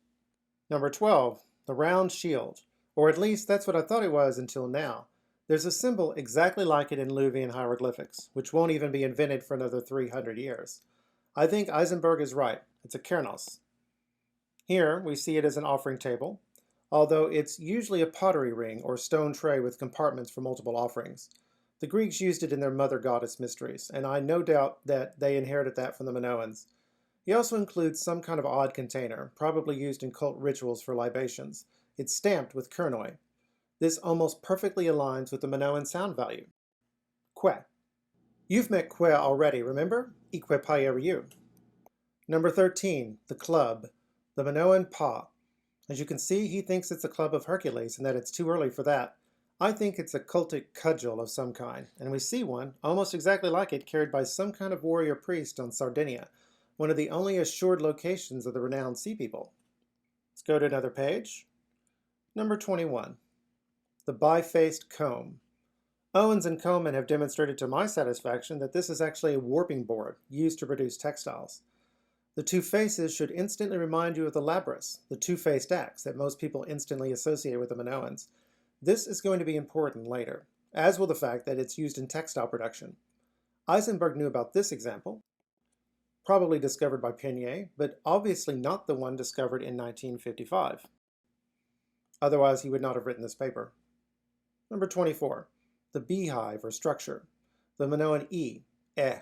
Number 12, the round shield, or at least that's what I thought it was until now. There's a symbol exactly like it in Luwian hieroglyphics, which won't even be invented for another 300 years. I think Eisenberg is right. It's a kernos. Here, we see it as an offering table, although it's usually a pottery ring or stone tray with compartments for multiple offerings. The Greeks used it in their mother goddess mysteries, and I no doubt that they inherited that from the Minoans. He also includes some kind of odd container, probably used in cult rituals for libations. It's stamped with kernoi. This almost perfectly aligns with the Minoan sound value. Que. You've met Que already, remember? Ique paieriu. Number 13, the club, the Minoan paw. As you can see, he thinks it's a club of Hercules and that it's too early for that. I think it's a cultic cudgel of some kind, and we see one, almost exactly like it, carried by some kind of warrior priest on Sardinia, one of the only assured locations of the renowned sea people. Let's go to another page. Number 21, the bifaced comb. Owens and Coleman have demonstrated to my satisfaction that this is actually a warping board used to produce textiles. The two faces should instantly remind you of the labrys, the two-faced axe that most people instantly associate with the Minoans. This is going to be important later, as will the fact that it's used in textile production. Eisenberg knew about this example, probably discovered by Pernier, but obviously not the one discovered in 1955. Otherwise, he would not have written this paper. Number 24, the beehive or structure, the Minoan E, eh.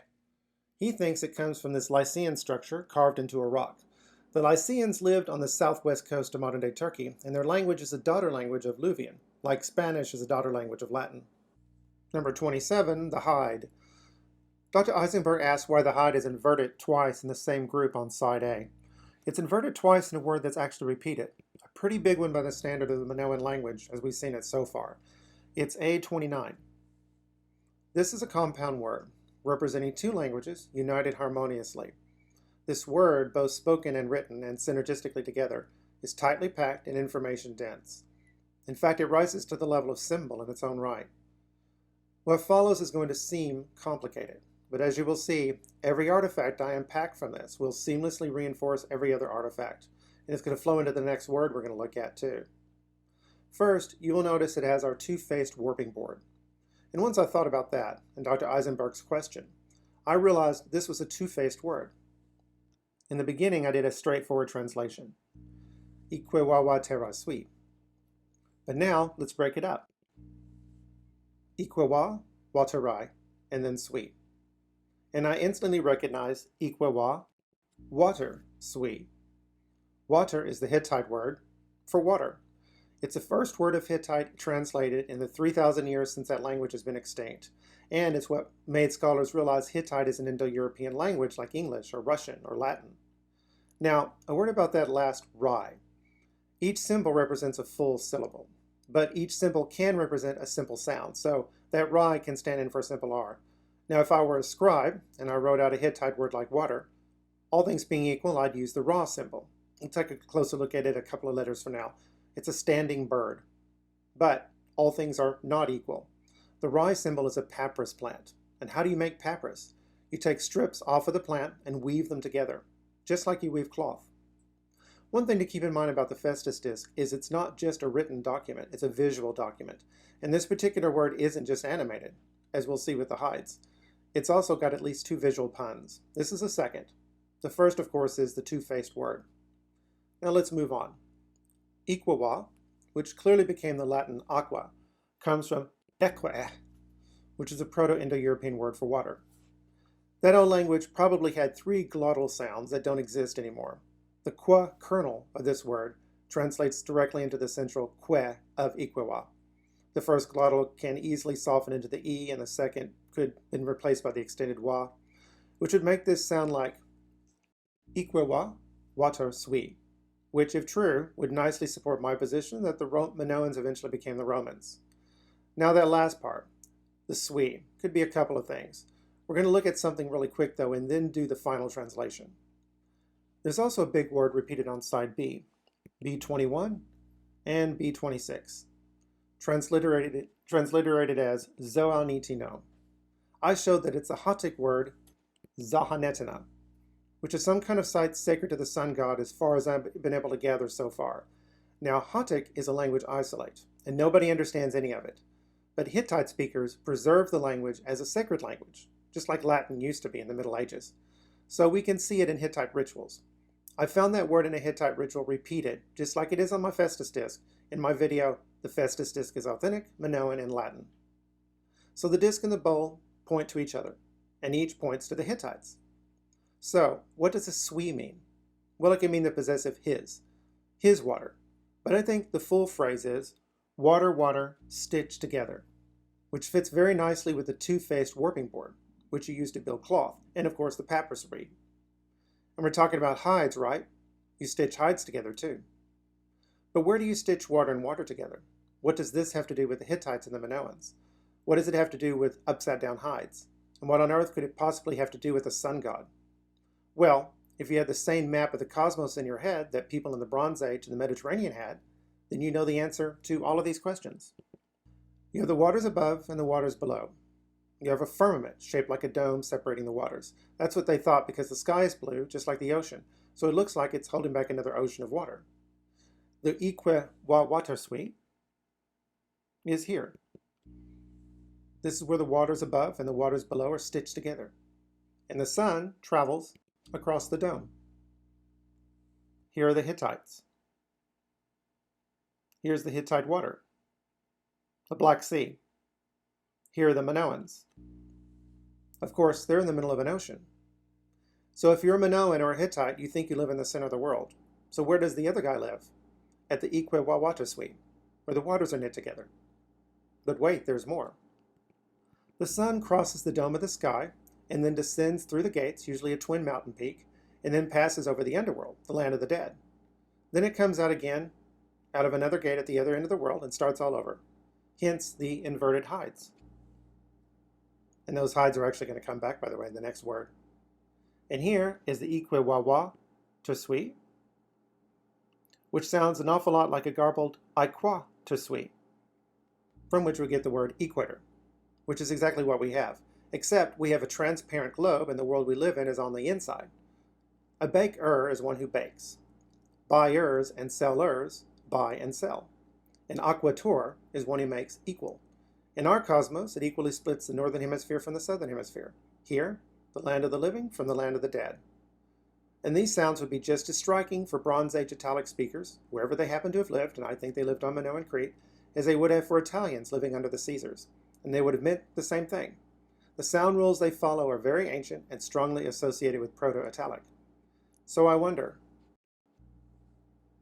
He thinks it comes from this Lycian structure carved into a rock. The Lycians lived on the southwest coast of modern-day Turkey, and their language is a daughter language of Luwian, like Spanish is a daughter language of Latin. Number 27, the hide. Dr. Eisenberg asks why the hide is inverted twice in the same group on side A. It's inverted twice in a word that's actually repeated, a pretty big one by the standard of the Minoan language as we've seen it so far. It's A29. This is a compound word, representing two languages united harmoniously. This word, both spoken and written and synergistically together, is tightly packed and information dense. In fact, it rises to the level of symbol in its own right. What follows is going to seem complicated, but as you will see, every artifact I unpack from this will seamlessly reinforce every other artifact, and it's going to flow into the next word we're going to look at too. First, you will notice it has our two-faced warping board. And once I thought about that, and Dr. Eisenberg's question, I realized this was a two-faced word. In the beginning, I did a straightforward translation. Ikwewawa terra sui. But now, let's break it up. Ikwewa, waterai, and then sui. And I instantly recognize Ikwewa, water, sui. Water is the Hittite word for water. It's the first word of Hittite translated in the 3,000 years since that language has been extinct. And it's what made scholars realize Hittite is an Indo-European language like English or Russian or Latin. Now, a word about that last rai. Each symbol represents a full syllable, but each symbol can represent a simple sound, so that rai can stand in for a simple R. Now, if I were a scribe and I wrote out a Hittite word like water, all things being equal, I'd use the ra symbol. We'll take a closer look at it a couple of letters from now. It's a standing bird. But all things are not equal. The rye symbol is a papyrus plant. And how do you make papyrus? You take strips off of the plant and weave them together, just like you weave cloth. One thing to keep in mind about the Phaistos Disc is it's not just a written document, it's a visual document. And this particular word isn't just animated, as we'll see with the hides. It's also got at least two visual puns. This is a second. The first, of course, is the two-faced word. Now let's move on. Ikwewa, which clearly became the Latin aqua, comes from eque, which is a Proto-Indo-European word for water. That old language probably had three glottal sounds that don't exist anymore. The qua kernel of this word translates directly into the central que of Ikwewa. The first glottal can easily soften into the E, and the second could have been replaced by the extended wa, which would make this sound like Ikwewa, water sui, which, if true, would nicely support my position that the Minoans eventually became the Romans. Now that last part, the sui, could be a couple of things. We're going to look at something really quick, though, and then do the final translation. There's also a big word repeated on side B, B21 and B26, transliterated as zoanitino. I showed that it's a Hattic word, zahanetina, which is some kind of site sacred to the sun god as far as I've been able to gather so far. Now, Hattic is a language isolate, and nobody understands any of it. But Hittite speakers preserve the language as a sacred language, just like Latin used to be in the Middle Ages. So we can see it in Hittite rituals. I found that word in a Hittite ritual repeated, just like it is on my Phaistos Disc. In my video, the Phaistos Disc is authentic, Minoan, and Latin. So the disc and the bowl point to each other, and each points to the Hittites. So, what does a sui mean? Well, it can mean the possessive his water. But I think the full phrase is, water, water, stitched together, which fits very nicely with the two-faced warping board, which you use to build cloth, and of course the papyrus reed. And we're talking about hides, right? You stitch hides together too. But where do you stitch water and water together? What does this have to do with the Hittites and the Minoans? What does it have to do with upside-down hides? And what on earth could it possibly have to do with the sun god? Well, if you had the same map of the cosmos in your head that people in the Bronze Age and the Mediterranean had, then you know the answer to all of these questions. You have the waters above and the waters below. You have a firmament shaped like a dome separating the waters. That's what they thought because the sky is blue, just like the ocean, so it looks like it's holding back another ocean of water. The Ique-wa-water-sui is here. This is where the waters above and the waters below are stitched together. And the sun travels across the dome. Here are the Hittites. Here's the Hittite water, the Black Sea. Here are the Minoans. Of course, they're in the middle of an ocean. So if you're a Minoan or a Hittite, you think you live in the center of the world. So where does the other guy live? At the Ique-wa-water-sui, where the waters are knit together. But wait, there's more. The sun crosses the dome of the sky and then descends through the gates, usually a twin mountain peak, and then passes over the underworld, the land of the dead. Then it comes out again, out of another gate at the other end of the world and starts all over. Hence the inverted hides. And those hides are actually going to come back, by the way, in the next word. And here is the Ique-wa-wa-ter-sui, which sounds an awful lot like a garbled Iqua-ter-sui, from which we get the word equator, which is exactly what we have, except we have a transparent globe and the world we live in is on the inside. A baker is one who bakes. Buyers and sellers buy and sell. An aquator is one who makes equal. In our cosmos, it equally splits the northern hemisphere from the southern hemisphere. Here, the land of the living from the land of the dead. And these sounds would be just as striking for Bronze Age Italic speakers, wherever they happen to have lived, and I think they lived on Minoan Crete, as they would have for Italians living under the Caesars, and they would have meant the same thing. The sound rules they follow are very ancient and strongly associated with Proto-Italic. So I wonder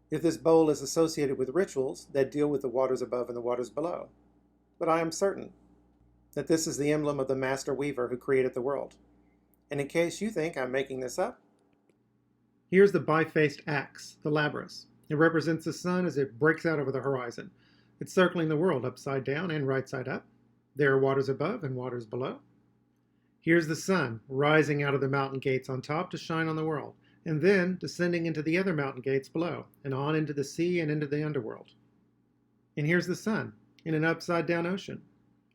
if this bowl is associated with rituals that deal with the waters above and the waters below. But I am certain that this is the emblem of the master weaver who created the world. And in case you think I'm making this up, here's the bifaced axe, the labrys. It represents the sun as it breaks out over the horizon. It's circling the world upside down and right side up. There are waters above and waters below. Here's the sun rising out of the mountain gates on top to shine on the world, and then descending into the other mountain gates below, and on into the sea and into the underworld. And here's the sun in an upside-down ocean.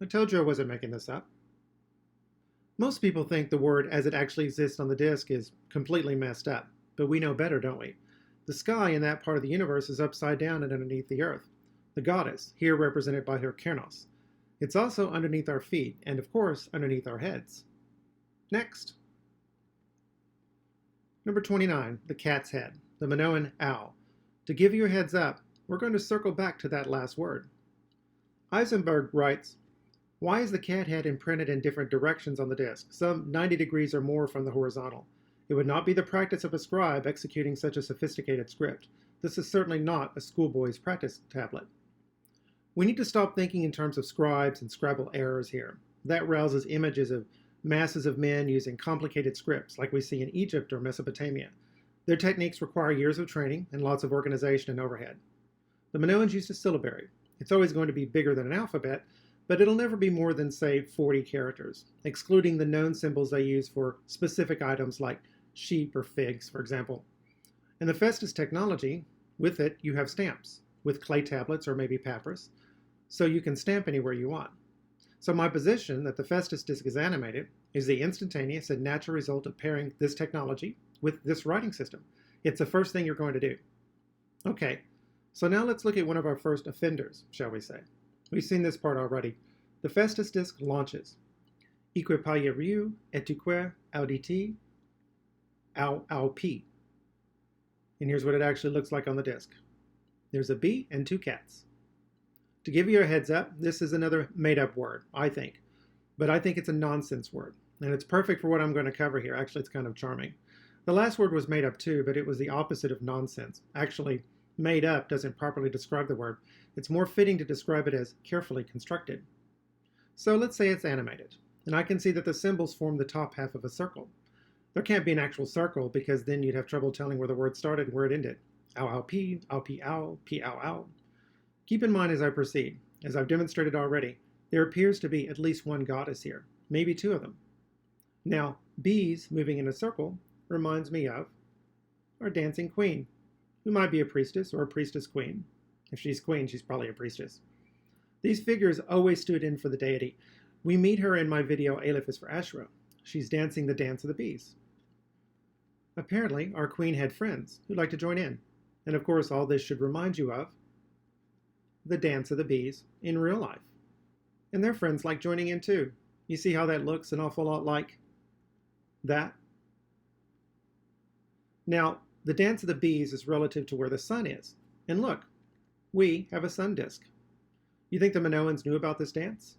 I told you I wasn't making this up. Most people think the word as it actually exists on the disc is completely messed up, but we know better, don't we? The sky in that part of the universe is upside down and underneath the earth. The goddess, here represented by her Knossos. It's also underneath our feet, and of course, underneath our heads. Next. Number 29, the cat's head, the Minoan owl. To give you a heads up, we're going to circle back to that last word. Eisenberg writes, why is the cat head imprinted in different directions on the disc, some 90 degrees or more from the horizontal? It would not be the practice of a scribe executing such a sophisticated script. This is certainly not a schoolboy's practice tablet. We need to stop thinking in terms of scribes and Scrabble errors here. That rouses images of masses of men using complicated scripts like we see in Egypt or Mesopotamia. Their techniques require years of training and lots of organization and overhead. The Minoans used a syllabary. It's always going to be bigger than an alphabet, but it'll never be more than, say, 40 characters, excluding the known symbols they use for specific items like sheep or figs, for example. In the Phaistos technology, with it, you have stamps, with clay tablets or maybe papyrus, so you can stamp anywhere you want. So my position that the Phaistos Disc is animated is the instantaneous and natural result of pairing this technology with this writing system. It's the first thing you're going to do. Okay, so now let's look at one of our first offenders, shall we say. We've seen this part already. The Phaistos Disc launches. Equipaieriu etuque auditi au p. And here's what it actually looks like on the disc. There's a bee and two cats. To give you a heads up, this is another made-up word, I think. But I think it's a nonsense word, and it's perfect for what I'm going to cover here. Actually, it's kind of charming. The last word was made up too, but it was the opposite of nonsense. Actually, made up doesn't properly describe the word. It's more fitting to describe it as carefully constructed. So let's say it's animated, and I can see that the symbols form the top half of a circle. There can't be an actual circle because then you'd have trouble telling where the word started and where it ended. Ow, ow, pee, ow, pee, ow, ow. Keep in mind as I proceed, as I've demonstrated already, there appears to be at least one goddess here, maybe two of them. Now, bees moving in a circle reminds me of our dancing queen, who might be a priestess or a priestess queen. If she's queen, she's probably a priestess. These figures always stood in for the deity. We meet her in my video Aleph is for Asherah. She's dancing the dance of the bees. Apparently, our queen had friends who'd like to join in. And of course, all this should remind you of the dance of the bees in real life. And their friends like joining in too. You see how that looks an awful lot like that? Now, the dance of the bees is relative to where the sun is. And look, we have a sun disk. You think the Minoans knew about this dance?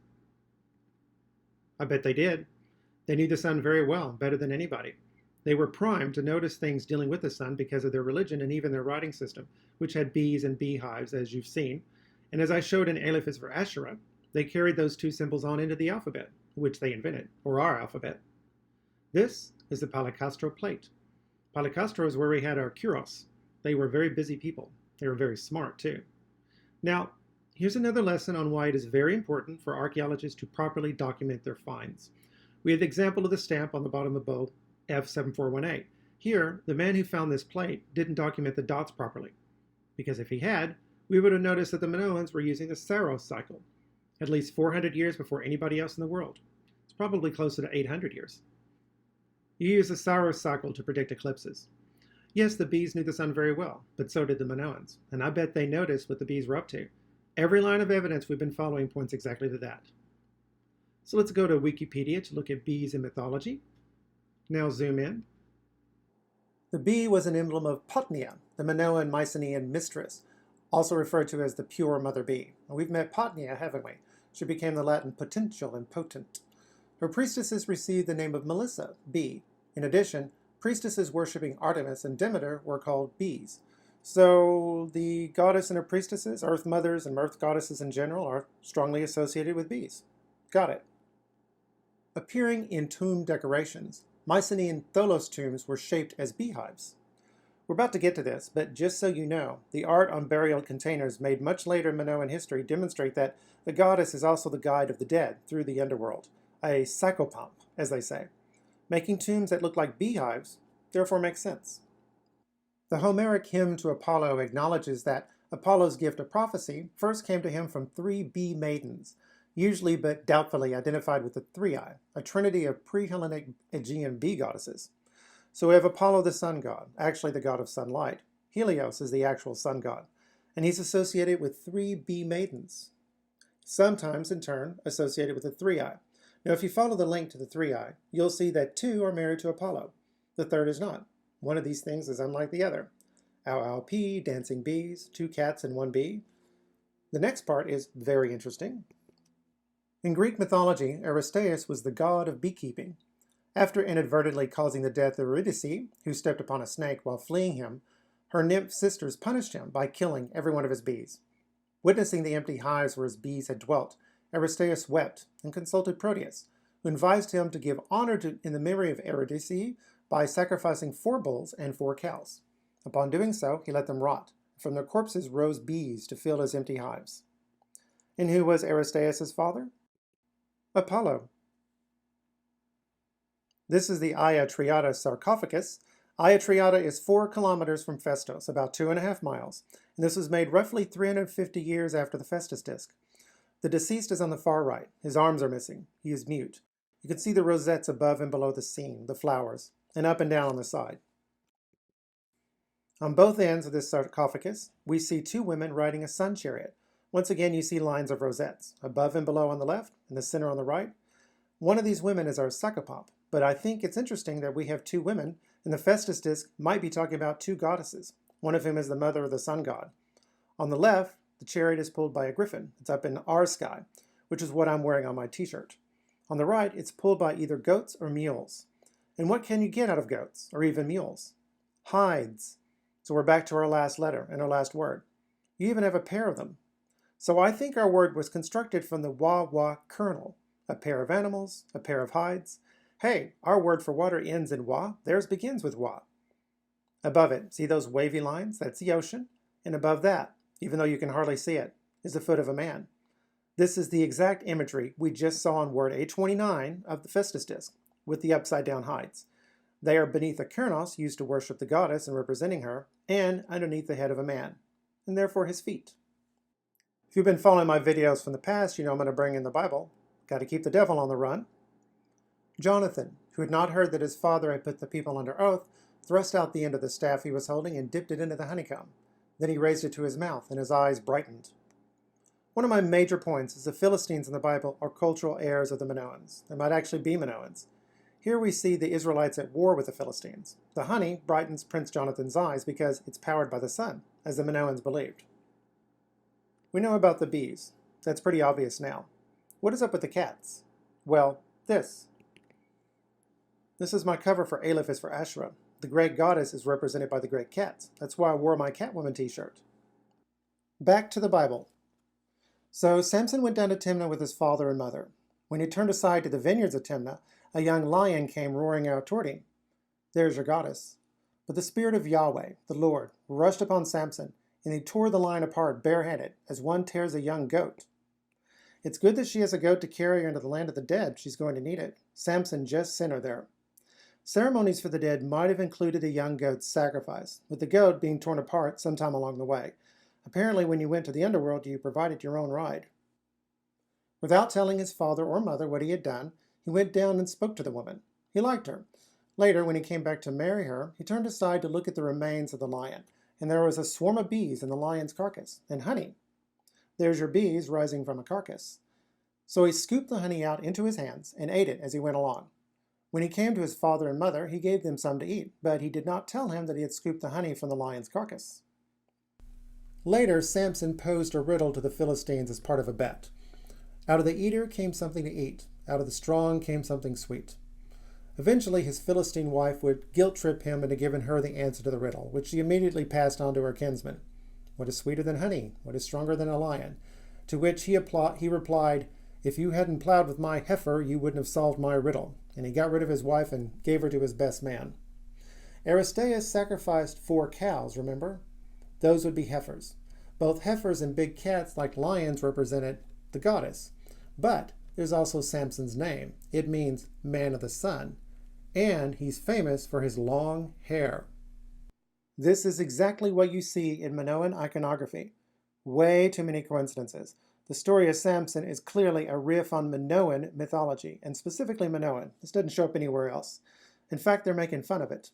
I bet they did. They knew the sun very well, better than anybody. They were primed to notice things dealing with the sun because of their religion and even their writing system, which had bees and beehives, as you've seen. And as I showed in Aleph is for Asherah, they carried those two symbols on into the alphabet, which they invented, or our alphabet. This is the Palekastro plate. Palekastro is where we had our Kuros. They were very busy people. They were very smart, too. Now, here's another lesson on why it is very important for archaeologists to properly document their finds. We have the example of the stamp on the bottom of bow F7418. Here, the man who found this plate didn't document the dots properly, because if he had, we would have noticed that the Minoans were using the Saros cycle, at least 400 years before anybody else in the world. It's probably closer to 800 years. You use the Saros cycle to predict eclipses. Yes, the bees knew the sun very well, but so did the Minoans, and I bet they noticed what the bees were up to. Every line of evidence we've been following points exactly to that. So let's go to Wikipedia to look at bees in mythology. Now zoom in. The bee was an emblem of Potnia, the Minoan Mycenaean mistress, also referred to as the pure mother bee. We've met Potnia, haven't we? She became the Latin potential and potent. Her priestesses received the name of Melissa, bee. In addition, priestesses worshipping Artemis and Demeter were called bees. So the goddess and her priestesses, earth mothers and earth goddesses in general, are strongly associated with bees. Got it. Appearing in tomb decorations, Mycenaean tholos tombs were shaped as beehives. We're about to get to this, but just so you know, the art on burial containers made much later in Minoan history demonstrate that the goddess is also the guide of the dead through the underworld, a psychopomp, as they say. Making tombs that look like beehives therefore makes sense. The Homeric hymn to Apollo acknowledges that Apollo's gift of prophecy first came to him from 3 bee maidens, usually but doubtfully identified with the Three-Eye, a trinity of pre-Hellenic Aegean bee goddesses. So we have Apollo the sun god, actually the god of sunlight. Helios is the actual sun god, and he's associated with 3 bee maidens, sometimes in turn associated with the Three-Eye. Now if you follow the link to the Three-Eye, you'll see that 2 are married to Apollo. The third is not. One of these things is unlike the other. Ow, ow, pee, dancing bees, 2 cats and 1 bee. The next part is very interesting. In Greek mythology, Aristeus was the god of beekeeping. After inadvertently causing the death of Eurydice, who stepped upon a snake while fleeing him, her nymph sisters punished him by killing every one of his bees. Witnessing the empty hives where his bees had dwelt, Aristeus wept and consulted Proteus, who advised him to give honor in the memory of Eurydice by sacrificing 4 bulls and 4 cows. Upon doing so, he let them rot. From their corpses rose bees to fill his empty hives. And who was Aristeus' father? Apollo. This is the Haghia Triada sarcophagus. Haghia Triada is 4 kilometers from Phaistos, about 2.5 miles, and this was made roughly 350 years after the Phaistos Disc. The deceased is on the far right. His arms are missing. He is mute. You can see the rosettes above and below the scene, the flowers, and up and down on the side. On both ends of this sarcophagus, we see 2 women riding a sun chariot. Once again, you see lines of rosettes, above and below on the left, and the center on the right. One of these women is our psychopomp, but I think it's interesting that we have 2 women, and the Phaistos Disc might be talking about 2 goddesses, one of whom is the mother of the sun god. On the left, the chariot is pulled by a griffin. It's up in our sky, which is what I'm wearing on my t-shirt. On the right, it's pulled by either goats or mules. And what can you get out of goats, or even mules? Hides. So we're back to our last letter and our last word. You even have a pair of them. So I think our word was constructed from the wah-wah kernel, a pair of animals, a pair of hides. Hey, our word for water ends in wa, theirs begins with wa. Above it, see those wavy lines? That's the ocean. And above that, even though you can hardly see it, is the foot of a man. This is the exact imagery we just saw on word A29 of the Phaistos Disc, with the upside-down heights. They are beneath a Knossos used to worship the goddess and representing her, and underneath the head of a man, and therefore his feet. If you've been following my videos from the past, you know I'm going to bring in the Bible. Got to keep the devil on the run. Jonathan, who had not heard that his father had put the people under oath, thrust out the end of the staff he was holding and dipped it into the honeycomb. Then he raised it to his mouth, and his eyes brightened. One of my major points is the Philistines in the Bible are cultural heirs of the Minoans. They might actually be Minoans. Here we see the Israelites at war with the Philistines. The honey brightens Prince Jonathan's eyes because it's powered by the sun, as the Minoans believed. We know about the bees. That's pretty obvious now. What is up with the cats? Well, this. This is my cover for Aleph is for Asherah. The great goddess is represented by the great cats. That's why I wore my Catwoman t-shirt. Back to the Bible. So Samson went down to Timnah with his father and mother. When he turned aside to the vineyards of Timnah, a young lion came roaring out toward him. There's your goddess. But the spirit of Yahweh, the Lord, rushed upon Samson, and he tore the lion apart barehanded, as one tears a young goat. It's good that she has a goat to carry her into the land of the dead. She's going to need it. Samson just sent her there. Ceremonies for the dead might have included a young goat's sacrifice, with the goat being torn apart sometime along the way. Apparently, when you went to the underworld, you provided your own ride. Without telling his father or mother what he had done, he went down and spoke to the woman. He liked her. Later, when he came back to marry her, he turned aside to look at the remains of the lion, and there was a swarm of bees in the lion's carcass, and honey. There's your bees rising from a carcass. So he scooped the honey out into his hands and ate it as he went along. When he came to his father and mother, he gave them some to eat, but he did not tell him that he had scooped the honey from the lion's carcass. Later, Samson posed a riddle to the Philistines as part of a bet. Out of the eater came something to eat. Out of the strong came something sweet. Eventually, his Philistine wife would guilt-trip him into giving her the answer to the riddle, which she immediately passed on to her kinsman. What is sweeter than honey? What is stronger than a lion? To which he replied, if you hadn't plowed with my heifer, you wouldn't have solved my riddle. And he got rid of his wife and gave her to his best man. Aristeus sacrificed 4 cows, remember? Those would be heifers. Both heifers and big cats, like lions, represented the goddess. But there's also Samson's name. It means man of the sun. And he's famous for his long hair. This is exactly what you see in Minoan iconography. Way too many coincidences. The story of Samson is clearly a riff on Minoan mythology, and specifically Minoan. This doesn't show up anywhere else. In fact, they're making fun of it.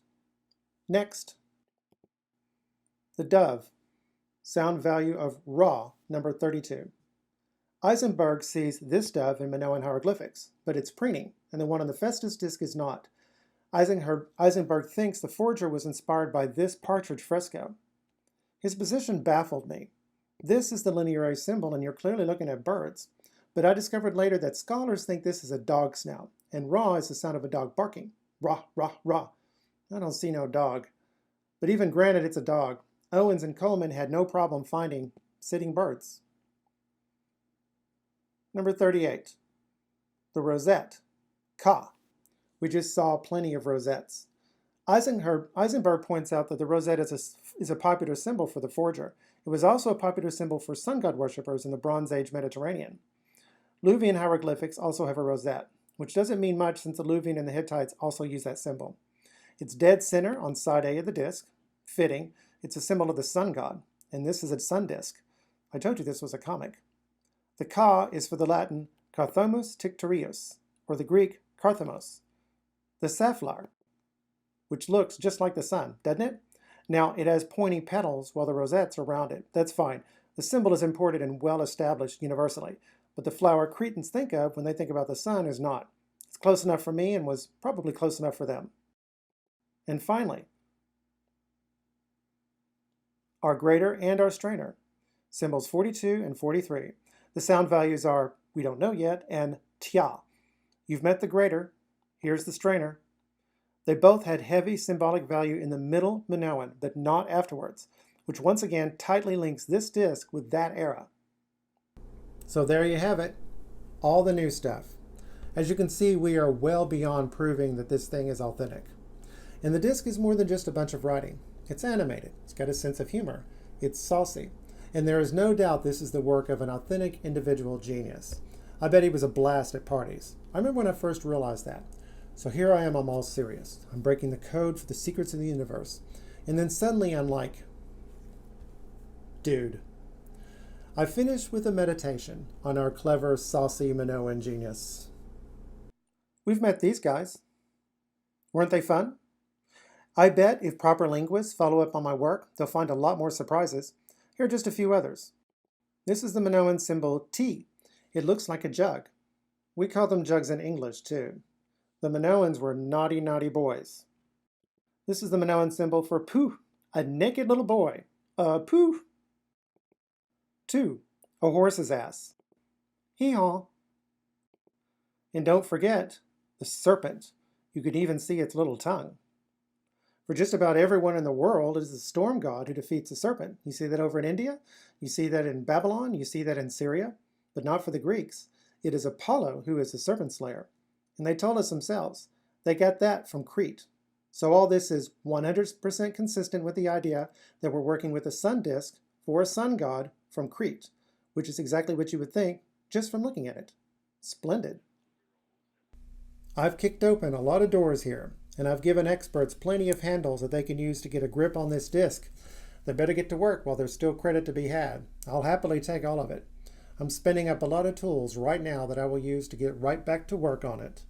Next. The dove. Sound value of Ra, number 32. Eisenberg sees this dove in Minoan hieroglyphics, but it's preening, and the one on the Phaistos Disc is not. Eisenberg thinks the forger was inspired by this partridge fresco. His position baffled me. This is the linear symbol, and you're clearly looking at birds. But I discovered later that scholars think this is a dog snout, and Ra is the sound of a dog barking. Ra, ra, ra. I don't see no dog. But even granted it's a dog, Owens and Coleman had no problem finding sitting birds. Number 38. The rosette. Ka. We just saw plenty of rosettes. Eisenberg points out that the rosette is a popular symbol for the forger. It was also a popular symbol for sun god worshippers in the Bronze Age Mediterranean. Luwian hieroglyphics also have a rosette, which doesn't mean much since the Luwian and the Hittites also use that symbol. It's dead center on side A of the disc. Fitting. It's a symbol of the sun god, and this is a sun disk. I told you this was a comic. The Ka is for the Latin Carthomus Tictorius, or the Greek Carthamos. The safflower, which looks just like the sun, doesn't it? Now, it has pointy petals while the rosettes are rounded. That's fine. The symbol is imported and well established universally, but the flower Cretans think of when they think about the sun is not. It's close enough for me and was probably close enough for them. And finally, our greater and our strainer, symbols 42 and 43. The sound values are, we don't know yet, and tia. You've met the greater, here's the strainer. They both had heavy symbolic value in the middle Minoan, but not afterwards, which once again tightly links this disc with that era. So there you have it, all the new stuff. As you can see, we are well beyond proving that this thing is authentic. And the disc is more than just a bunch of writing. It's animated, it's got a sense of humor, it's saucy, and there is no doubt this is the work of an authentic individual genius. I bet he was a blast at parties. I remember when I first realized that. So here I am, I'm all serious. I'm breaking the code for the secrets of the universe. And then suddenly I'm like, dude. I finished with a meditation on our clever, saucy Minoan genius. We've met these guys. Weren't they fun? I bet if proper linguists follow up on my work, they'll find a lot more surprises. Here are just a few others. This is the Minoan symbol T. It looks like a jug. We call them jugs in English, too. The Minoans were naughty, naughty boys. This is the Minoan symbol for poo, a naked little boy. Poo. 2. A horse's ass. Hee-haw. And don't forget, the serpent. You could even see its little tongue. For just about everyone in the world, it is the storm god who defeats the serpent. You see that over in India, you see that in Babylon, you see that in Syria, but not for the Greeks. It is Apollo who is the serpent slayer. And they told us themselves, they got that from Crete. So all this is 100% consistent with the idea that we're working with a sun disk for a sun god from Crete, which is exactly what you would think just from looking at it. Splendid. I've kicked open a lot of doors here, and I've given experts plenty of handles that they can use to get a grip on this disc. They better get to work while there's still credit to be had. I'll happily take all of it. I'm spinning up a lot of tools right now that I will use to get right back to work on it.